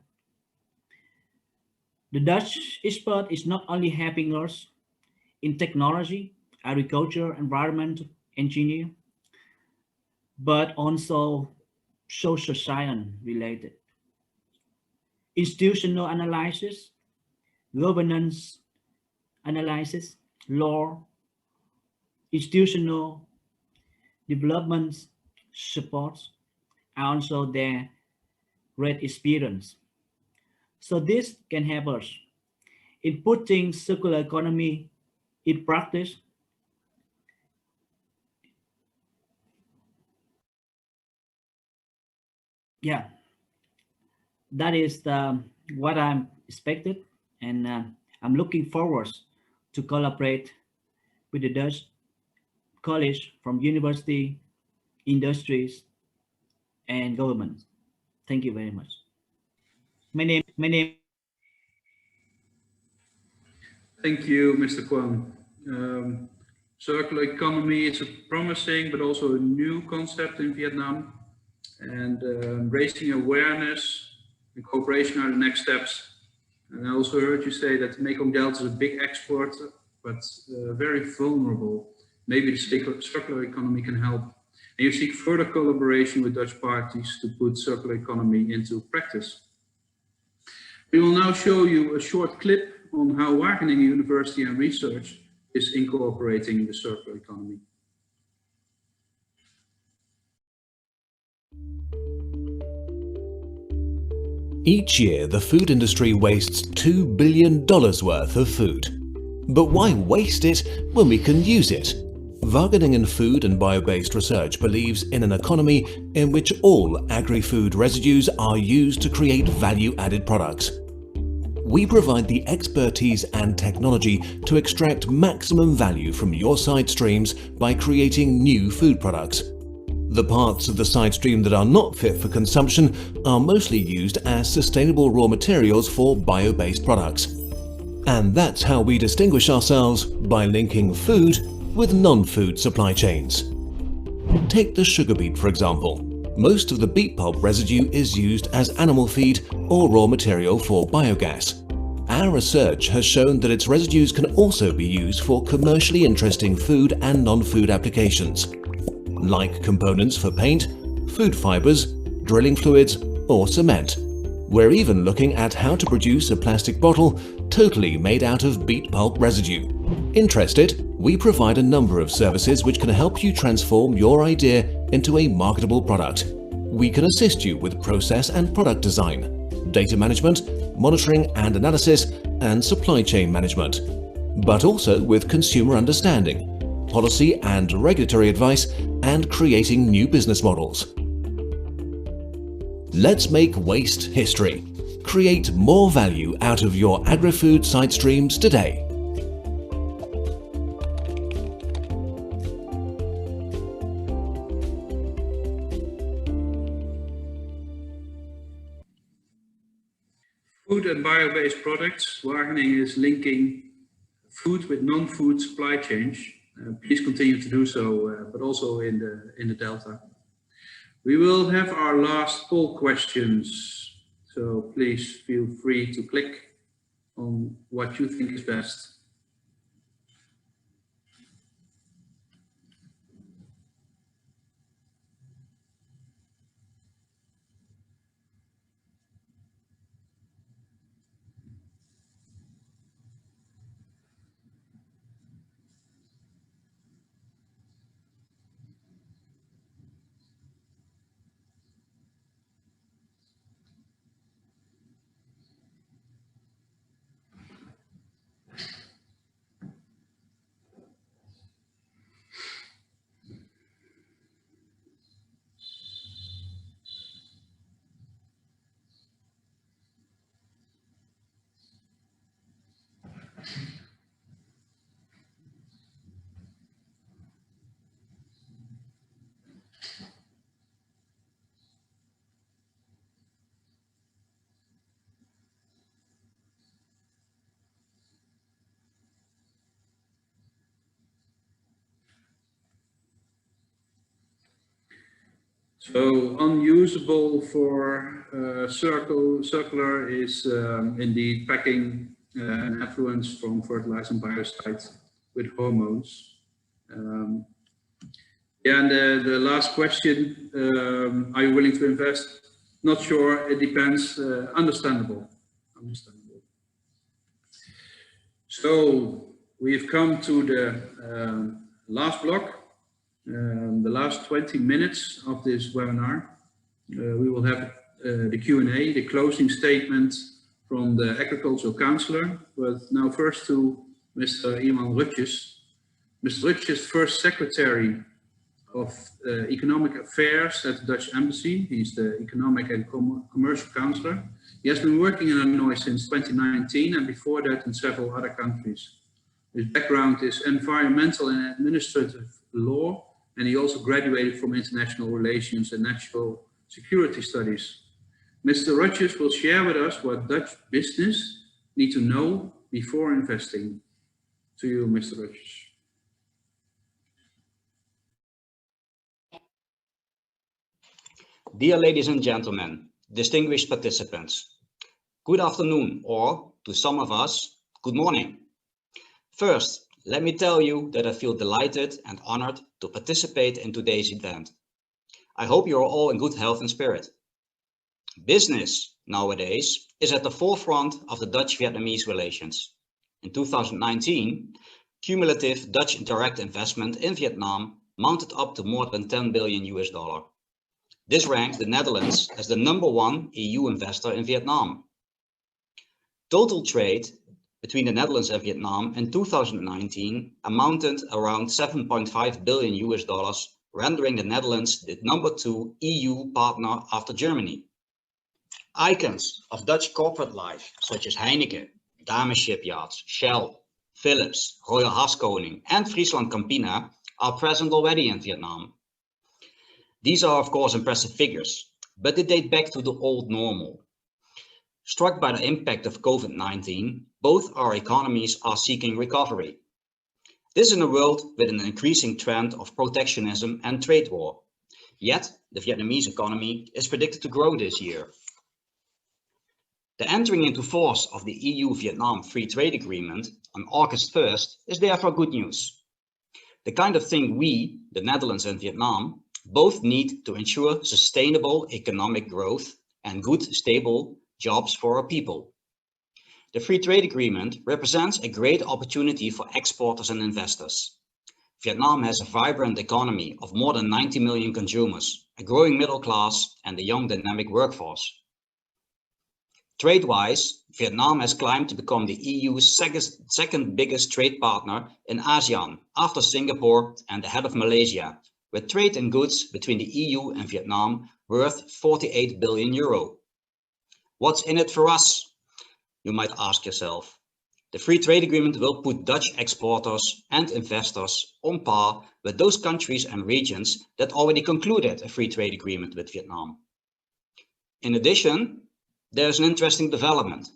The Dutch expert is not only helping us in technology, agriculture, environment, engineer, but also social science related. Institutional analysis, governance analysis, law, institutional development support, are also their great experience. So this can help us in putting circular economy in practice. Yeah, that is what I'm expected, and I'm looking forward to collaborate with the Dutch college from university, industries, and government. Thank you very much. My name. Thank you, Mr. Kwon. Circular economy is a promising but also a new concept in Vietnam, and raising awareness and cooperation are the next steps. And I also heard you say that Mekong Delta is a big exporter, but very vulnerable. Maybe the circular economy can help. And you seek further collaboration with Dutch parties to put circular economy into practice. We will now show you a short clip on how Wageningen University and Research is incorporating the circular economy. Each year, the food industry wastes $2 billion worth of food. But why waste it when we can use it? Wageningen Food and Bio-Based Research believes in an economy in which all agri-food residues are used to create value-added products. We provide the expertise and technology to extract maximum value from your side streams by creating new food products. The parts of the side stream that are not fit for consumption are mostly used as sustainable raw materials for bio-based products. And that's how we distinguish ourselves, by linking food with non-food supply chains. Take the sugar beet, for example. Most of the beet pulp residue is used as animal feed or raw material for biogas. Our research has shown that its residues can also be used for commercially interesting food and non-food applications, like components for paint, food fibers, drilling fluids, or cement. We're even looking at how to produce a plastic bottle totally made out of beet pulp residue. Interested? We provide a number of services which can help you transform your idea into a marketable product. We can assist you with process and product design, data management, monitoring and analysis, and supply chain management, but also with consumer understanding, policy and regulatory advice, and creating new business models. Let's make waste history. Create more value out of your agri-food side streams today. Food and bio-based products. Wageningen is linking food with non-food supply chains. Please continue to do so, but also in the Delta. We will have our last poll questions, so please feel free to click on what you think is best. So unusable for circular is indeed packing and effluents from fertilizer and biocides with hormones. And the last question, are you willing to invest? Not sure, it depends, understandable. So we've come to the last block, the last 20 minutes of this webinar. We will have the Q&A, the closing statement from the Agricultural Councillor, but now first to Mr. Iman Rutjes. Mr. Rutjes, first Secretary of Economic Affairs at the Dutch Embassy. He's the Economic and Commercial Councillor. He has been working in Hanoi since 2019 and before that in several other countries. His background is environmental and administrative law, and he also graduated from international relations and national security studies. Mr. Rutjes will share with us what Dutch business need to know before investing. To you, Mr. Rutjes. Dear ladies and gentlemen, distinguished participants, good afternoon, or to some of us, good morning. First, let me tell you that I feel delighted and honored to participate in today's event. I hope you are all in good health and spirit. Business, nowadays, is at the forefront of the Dutch-Vietnamese relations. In 2019, cumulative Dutch direct investment in Vietnam mounted up to more than $10 billion. This ranks the Netherlands as the #1 EU investor in Vietnam. Total trade between the Netherlands and Vietnam in 2019 amounted around $7.5 billion, rendering the Netherlands the #2 EU partner after Germany. Icons of Dutch corporate life, such as Heineken, Damen Shipyards, Shell, Philips, Royal Haskoning, and Friesland Campina are present already in Vietnam. These are of course impressive figures, but they date back to the old normal. Struck by the impact of COVID-19, both our economies are seeking recovery. This in a world with an increasing trend of protectionism and trade war. Yet, the Vietnamese economy is predicted to grow this year. The entering into force of the EU-Vietnam Free Trade Agreement on August 1st is therefore good news. The kind of thing we, the Netherlands and Vietnam, both need to ensure sustainable economic growth and good, stable jobs for our people. The Free Trade Agreement represents a great opportunity for exporters and investors. Vietnam has a vibrant economy of more than 90 million consumers, a growing middle class, and a young dynamic workforce. Trade-wise, Vietnam has climbed to become the EU's second biggest trade partner in ASEAN, after Singapore and ahead of Malaysia, with trade in goods between the EU and Vietnam worth 48 billion euro. What's in it for us? You might ask yourself. The Free Trade Agreement will put Dutch exporters and investors on par with those countries and regions that already concluded a free trade agreement with Vietnam. In addition, there's an interesting development.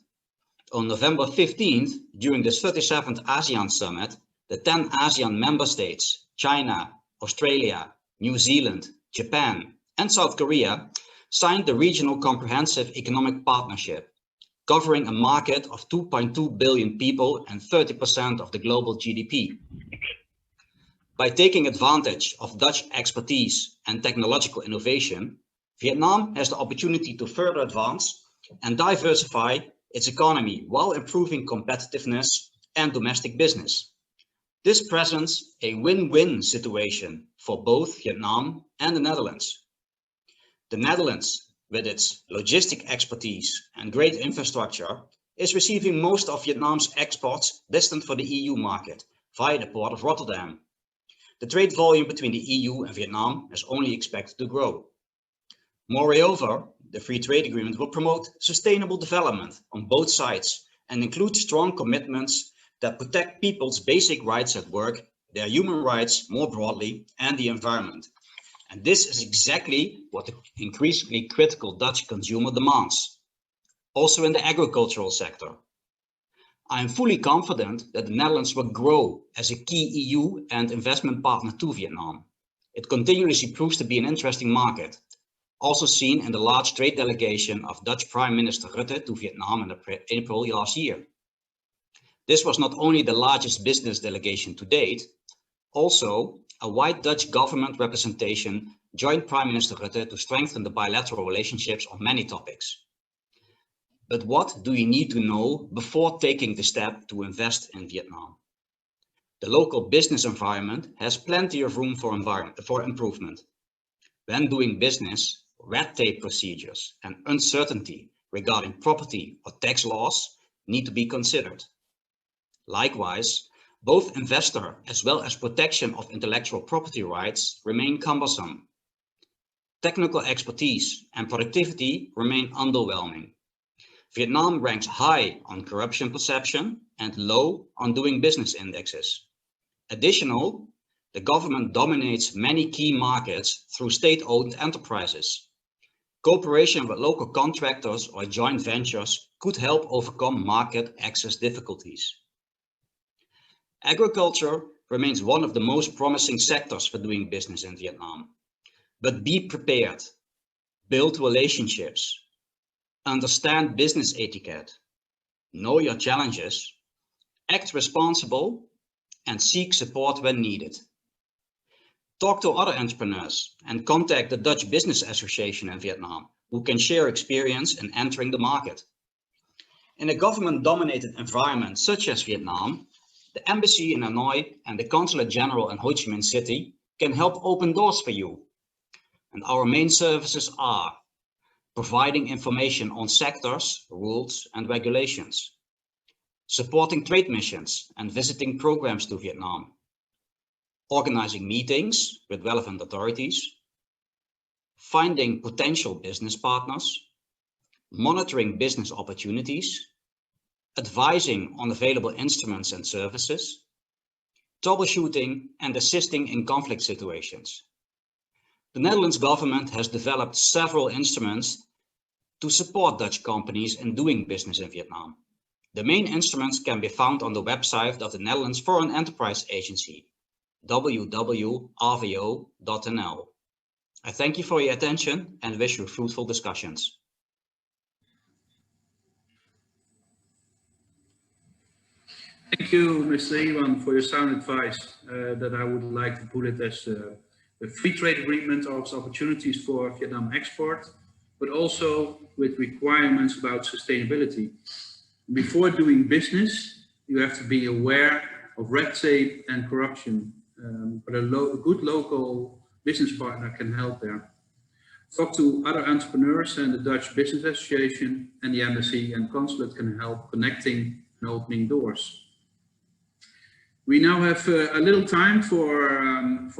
On November 15th, during the 37th ASEAN Summit, the 10 ASEAN member states, China, Australia, New Zealand, Japan, and South Korea signed the Regional Comprehensive Economic Partnership, covering a market of 2.2 billion people and 30% of the global GDP. By taking advantage of Dutch expertise and technological innovation, Vietnam has the opportunity to further advance and diversify its economy while improving competitiveness and domestic business. This presents a win-win situation for both Vietnam and the Netherlands. The Netherlands, with its logistic expertise and great infrastructure, is receiving most of Vietnam's exports destined for the EU market via the port of Rotterdam. The trade volume between the EU and Vietnam is only expected to grow. Moreover, the Free Trade Agreement will promote sustainable development on both sides and include strong commitments that protect people's basic rights at work, their human rights more broadly, and the environment. And this is exactly what the increasingly critical Dutch consumer demands, also in the agricultural sector. I am fully confident that the Netherlands will grow as a key EU and investment partner to Vietnam. It continuously proves to be an interesting market, also seen in the large trade delegation of Dutch Prime Minister Rutte to Vietnam in April last year. This was not only the largest business delegation to date, also a wide Dutch government representation joined Prime Minister Rutte to strengthen the bilateral relationships on many topics. But what do you need to know before taking the step to invest in Vietnam? The local business environment has plenty of room for improvement. When doing business, red tape procedures and uncertainty regarding property or tax laws need to be considered. Likewise, both investor as well as protection of intellectual property rights remain cumbersome. Technical expertise and productivity remain underwhelming. Vietnam ranks high on corruption perception and low on doing business indexes. Additionally, the government dominates many key markets through state-owned enterprises. Cooperation with local contractors or joint ventures could help overcome market access difficulties. Agriculture remains one of the most promising sectors for doing business in Vietnam. But be prepared, build relationships, understand business etiquette, know your challenges, act responsible, and seek support when needed. Talk to other entrepreneurs and contact the Dutch Business Association in Vietnam, who can share experience in entering the market. In a government-dominated environment such as Vietnam, the embassy in Hanoi and the Consulate General in Ho Chi Minh City can help open doors for you. And our main services are providing information on sectors, rules, and regulations, supporting trade missions and visiting programs to Vietnam, organizing meetings with relevant authorities, finding potential business partners, monitoring business opportunities, advising on available instruments and services, troubleshooting and assisting in conflict situations. The Netherlands government has developed several instruments to support Dutch companies in doing business in Vietnam. The main instruments can be found on the website of the Netherlands Foreign Enterprise Agency, www.rvo.nl. I thank you for your attention and wish you fruitful discussions. Thank you, Mr. Iwan, for your sound advice that I would like to put it as a free trade agreement offers opportunities for Vietnam export, but also with requirements about sustainability. Before doing business, you have to be aware of red tape and corruption, but a good local business partner can help there. Talk to other entrepreneurs, and the Dutch Business Association and the embassy and consulate can help connecting and opening doors. We now have a little time for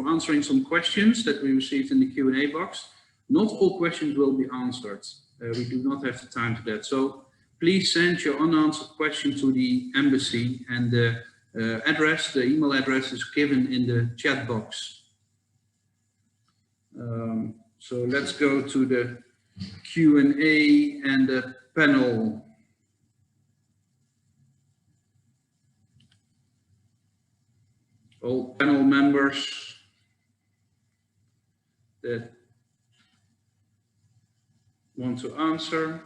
answering some questions that we received in the Q&A box. Not all questions will be answered. We do not have the time for that. So please send your unanswered question to the embassy, and the email address is given in the chat box. So let's go to the Q&A and the panel. All panel members that want to answer.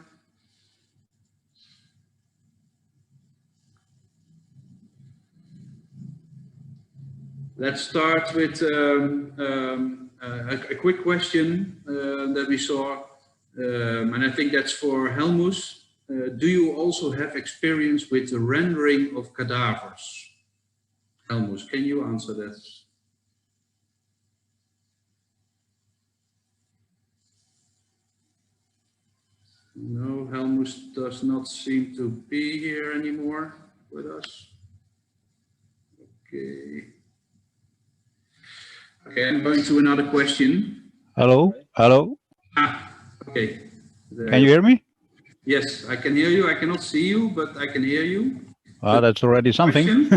Let's start with a quick question that we saw, and I think that's for Helmus. Do you also have experience with the rendering of cadavers? Helmus, can you answer that? No, Helmus does not seem to be here anymore with us. Okay. Okay, I'm going to another question. Hello, hello. Okay. Can you hear me? Yes, I can hear you. I cannot see you, but I can hear you. That's already something.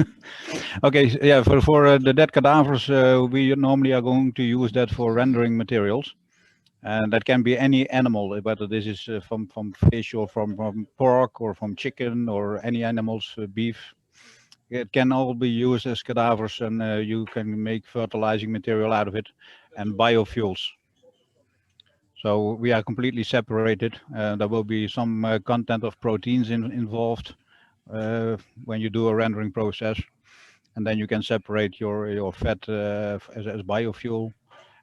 Okay, yeah, for the dead cadavers, we normally are going to use that for rendering materials. And that can be any animal, whether this is from fish or from pork or from chicken or any animals, beef. It can all be used as cadavers, and you can make fertilizing material out of it and biofuels. So we are completely separated. There will be some content of proteins involved when you do a rendering process, and then you can separate your fat as biofuel,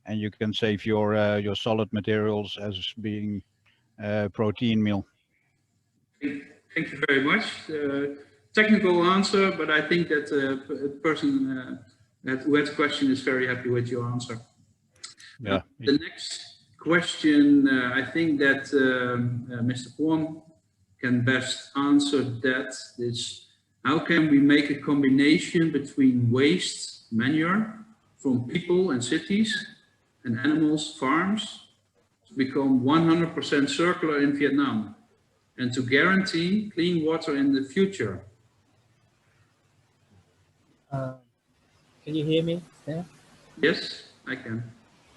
and you can save your solid materials as being protein meal. Thank you very much. Technical answer, but I think that the person who had the question is very happy with your answer. Yeah. The next question, I think that Mr. Kwon can best answer that. Is how can we make a combination between waste, manure from people and cities and animals, farms, to become 100% circular in Vietnam and to guarantee clean water in the future? Can you hear me? Yeah? Yes, I can.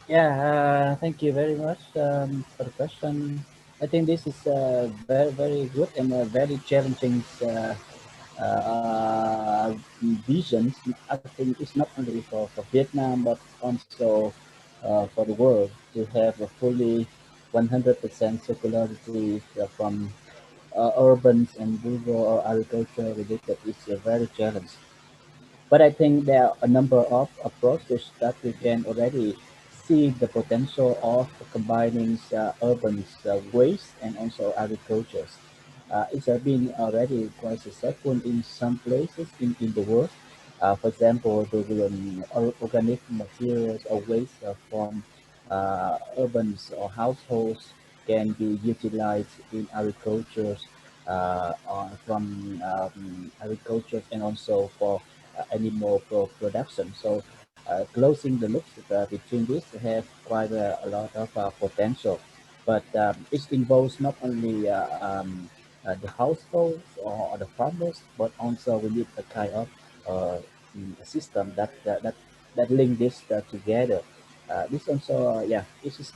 Yeah, thank you very much for the question. I think this is very, very good and a very challenging vision. I think it's not only for Vietnam, but also for the world to have a fully 100% circularity from urban and rural or agriculture related is very challenging. But I think there are a number of approaches that we can already see the potential of combining urban waste and also agriculture. It's been already quite successful in some places in the world. For example, the organic materials or waste from urban or households can be utilized in agriculture, from agriculture and also for animal production. So closing the loop between these have quite a lot of potential. But it involves not only the households or the farmers, but also we need a kind of system that link this together. This also, yeah, this is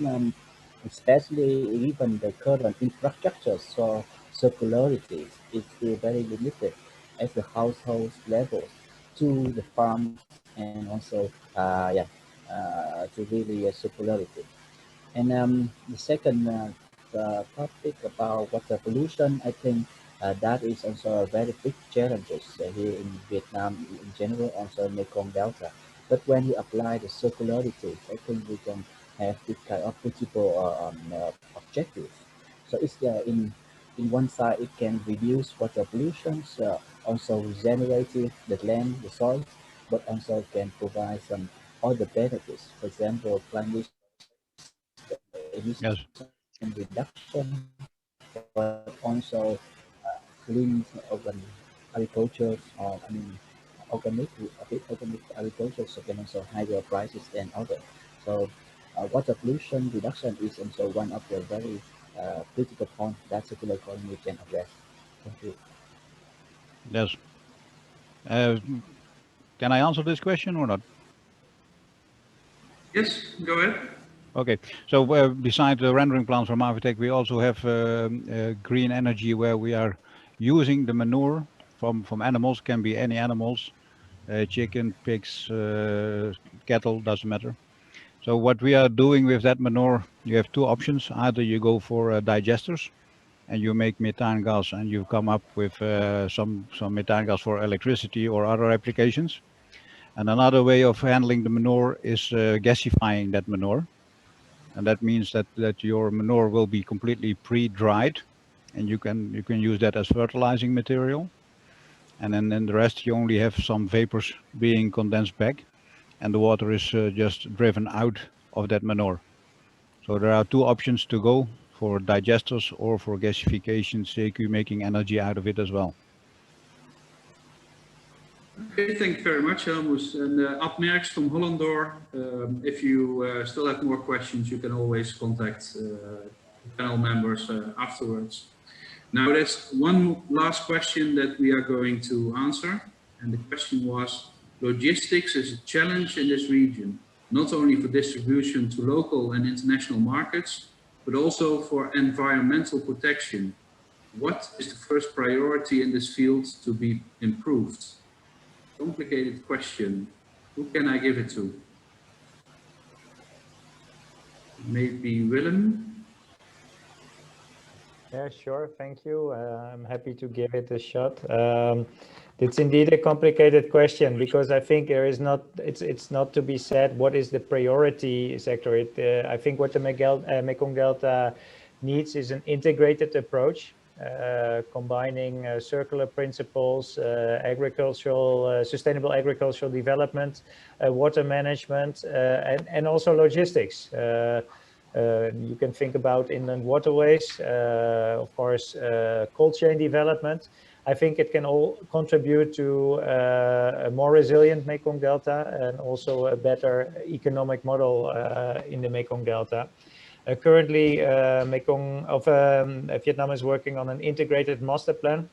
especially even the current infrastructure so circularity is still very limited at the household level to the farms and also to really circularity. And the second topic about water pollution, I think that is also a very big challenges here in Vietnam in general, also Mekong Delta. But when we apply the circularity, I think we can have this kind of multiple objectives. So it's in one side it can reduce water pollution, also regenerative the land, the soil, but also can provide some other benefits. For example, climate emission reduction, but also clean urban agriculture, or I mean organic, a bit organic agriculture, so can also higher prices and other. So water pollution reduction is also one of the very critical points that circular economy can address. Thank you. Yes. Can I answer this question or not? Yes, go ahead. Okay, so besides the rendering plants from Avitec, we also have green energy where we are using the manure from animals, can be any animals, chicken, pigs, cattle, doesn't matter. So what we are doing with that manure, you have two options. Either you go for digesters and you make methane gas and you come up with some methane gas for electricity or other applications. And another way of handling the manure is gasifying that manure. And that means that your manure will be completely pre-dried, and you can use that as fertilizing material. And then the rest you only have some vapors being condensed back, and the water is just driven out of that manure. So there are two options to go for digesters or for gasification, CQ making energy out of it as well. Okay, thank you very much, Helmus. And up next from Hollandor, if you still have more questions, you can always contact panel members afterwards. Now there's one last question that we are going to answer. And the question was, logistics is a challenge in this region, not only for distribution to local and international markets, but also for environmental protection. What is the first priority in this field to be improved? Complicated question. Who can I give it to? Maybe Willem? Yeah, sure. Thank you. I'm happy to give it a shot. It's indeed a complicated question because I think there is not. It's not to be said what is the priority sector. I think what the Mekong Delta needs is an integrated approach, combining circular principles, sustainable agricultural development, water management, and also logistics. You can think about inland waterways, of course, cold chain development. I think it can all contribute to a more resilient Mekong Delta and also a better economic model in the Mekong Delta. Currently, Vietnam is working on an integrated master plan.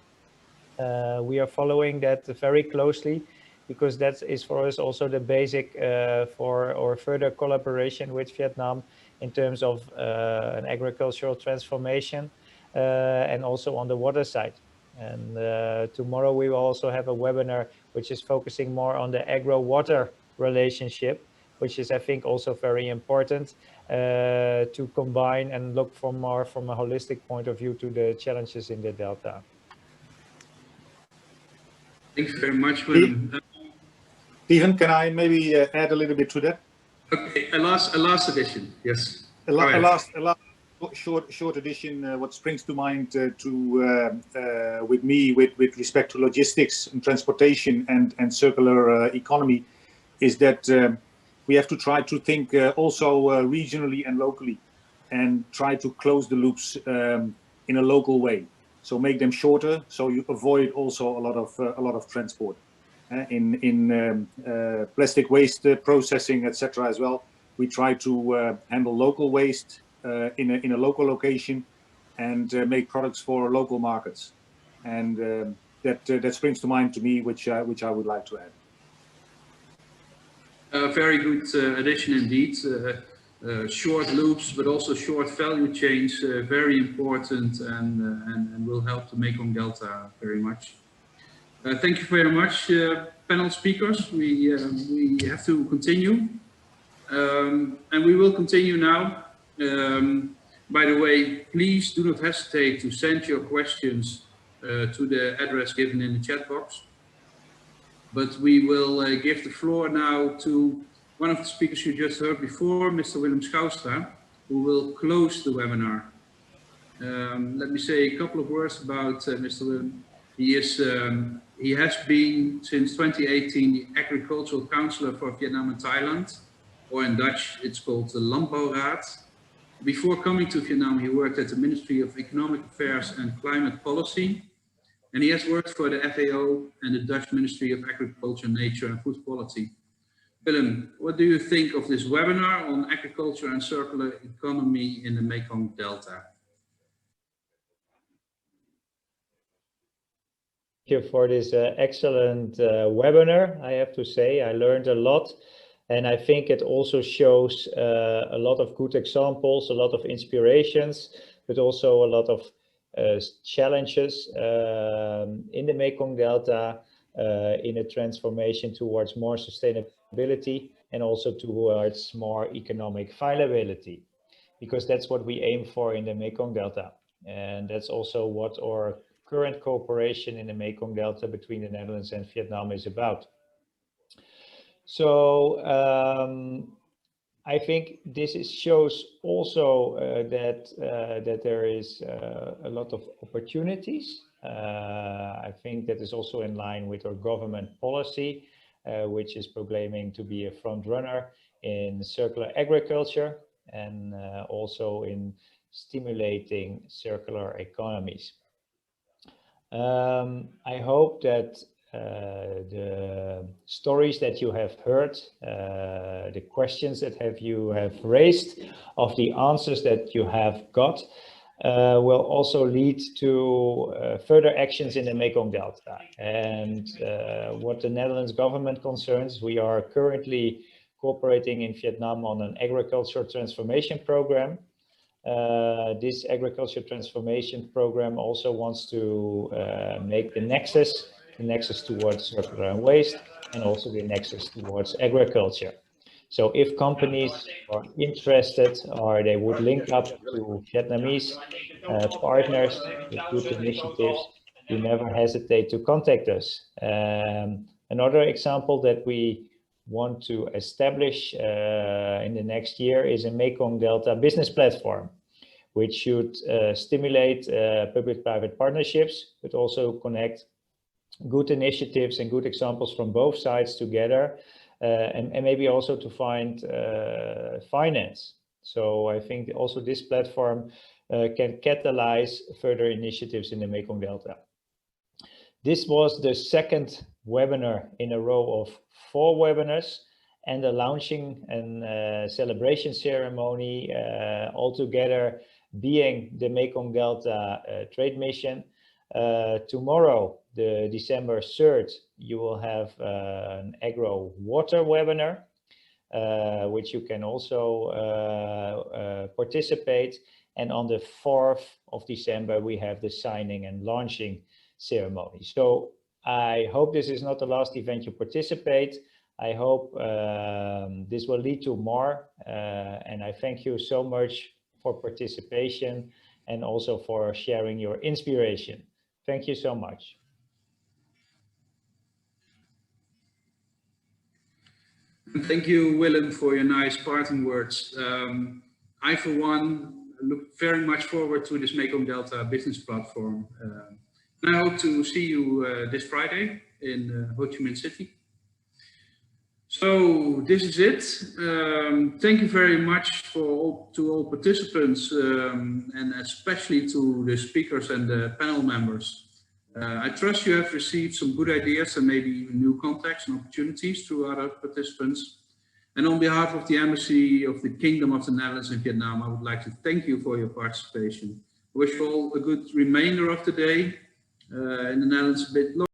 We are following that very closely because that is for us also the basic for our further collaboration with Vietnam in terms of an agricultural transformation and also on the water side. And tomorrow we will also have a webinar which is focusing more on the agro-water relationship, which is, I think, also very important to combine and look for more from a holistic point of view to the challenges in the Delta. Thanks very much, Willem. Stephen, can I maybe add a little bit to that? Okay, a last addition, yes. A last short addition. What springs to mind with me with respect to logistics and transportation and circular economy is that we have to try to think also regionally and locally and try to close the loops in a local way. So make them shorter, so you avoid also a lot of transport in plastic waste processing, etc. as well. We try to handle local waste in a local location and make products for local markets, and that springs to mind to me, which I would like to add. Very good addition indeed. Short loops, but also short value chains, very important and will help the Mekong Delta very much. Thank you very much, panel speakers. We have to continue, and we will continue now. By the way, please do not hesitate to send your questions to the address given in the chat box. But we will give the floor now to one of the speakers you just heard before, Mr. Willem Schoustra, who will close the webinar. Let me say a couple of words about Mr. Willem. He has been since 2018 the Agricultural Counselor for Vietnam and Thailand, or in Dutch it's called the Landbouwraad. Before coming to Vietnam, he worked at the Ministry of Economic Affairs and Climate Policy, and he has worked for the FAO and the Dutch Ministry of Agriculture, Nature and Food Quality. Willem, what do you think of this webinar on agriculture and circular economy in the Mekong Delta? Thank you for this excellent webinar. I have to say, I learned a lot. And I think it also shows a lot of good examples, a lot of inspirations, but also a lot of challenges in the Mekong Delta in a transformation towards more sustainability and also towards more economic viability, because that's what we aim for in the Mekong Delta. And that's also what our current cooperation in the Mekong Delta between the Netherlands and Vietnam is about. So I think this shows also that there is a lot of opportunities. I think that is also in line with our government policy, which is proclaiming to be a front runner in circular agriculture and also in stimulating circular economies. I hope that the stories that you have heard, the questions that you have raised, of the answers that you have got, will also lead to further actions in the Mekong Delta. And what the Netherlands government concerns, we are currently cooperating in Vietnam on an agricultural transformation program. This agriculture transformation program also wants to make the nexus towards circular waste and also the nexus towards agriculture. So if companies are interested or they would link up to Vietnamese partners with good initiatives, you never hesitate to contact us. Another example that we want to establish in the next year is a Mekong Delta business platform, which should stimulate public-private partnerships, but also connect good initiatives and good examples from both sides together, and maybe also to find finance. So I think also this platform can catalyze further initiatives in the Mekong Delta. This was the second webinar in a row of 4 webinars, and the launching and celebration ceremony altogether being the Mekong Delta Trade Mission. Tomorrow, the December 3rd, you will have an Agro water webinar, which you can also participate. And on the 4th of December, we have the signing and launching ceremony. So I hope this is not the last event you participate. I hope this will lead to more. And I thank you so much for participation and also for sharing your inspiration. Thank you so much. Thank you, Willem, for your nice parting words. I, for one, look very much forward to this Mekong Delta business platform. And I hope to see you this Friday in Ho Chi Minh City. So this is it. Thank you very much to all participants, and especially to the speakers and the panel members. I trust you have received some good ideas and maybe even new contacts and opportunities through other participants. And on behalf of the Embassy of the Kingdom of the Netherlands in Vietnam, I would like to thank you for your participation. I wish you all a good remainder of the day. In the Netherlands a bit longer.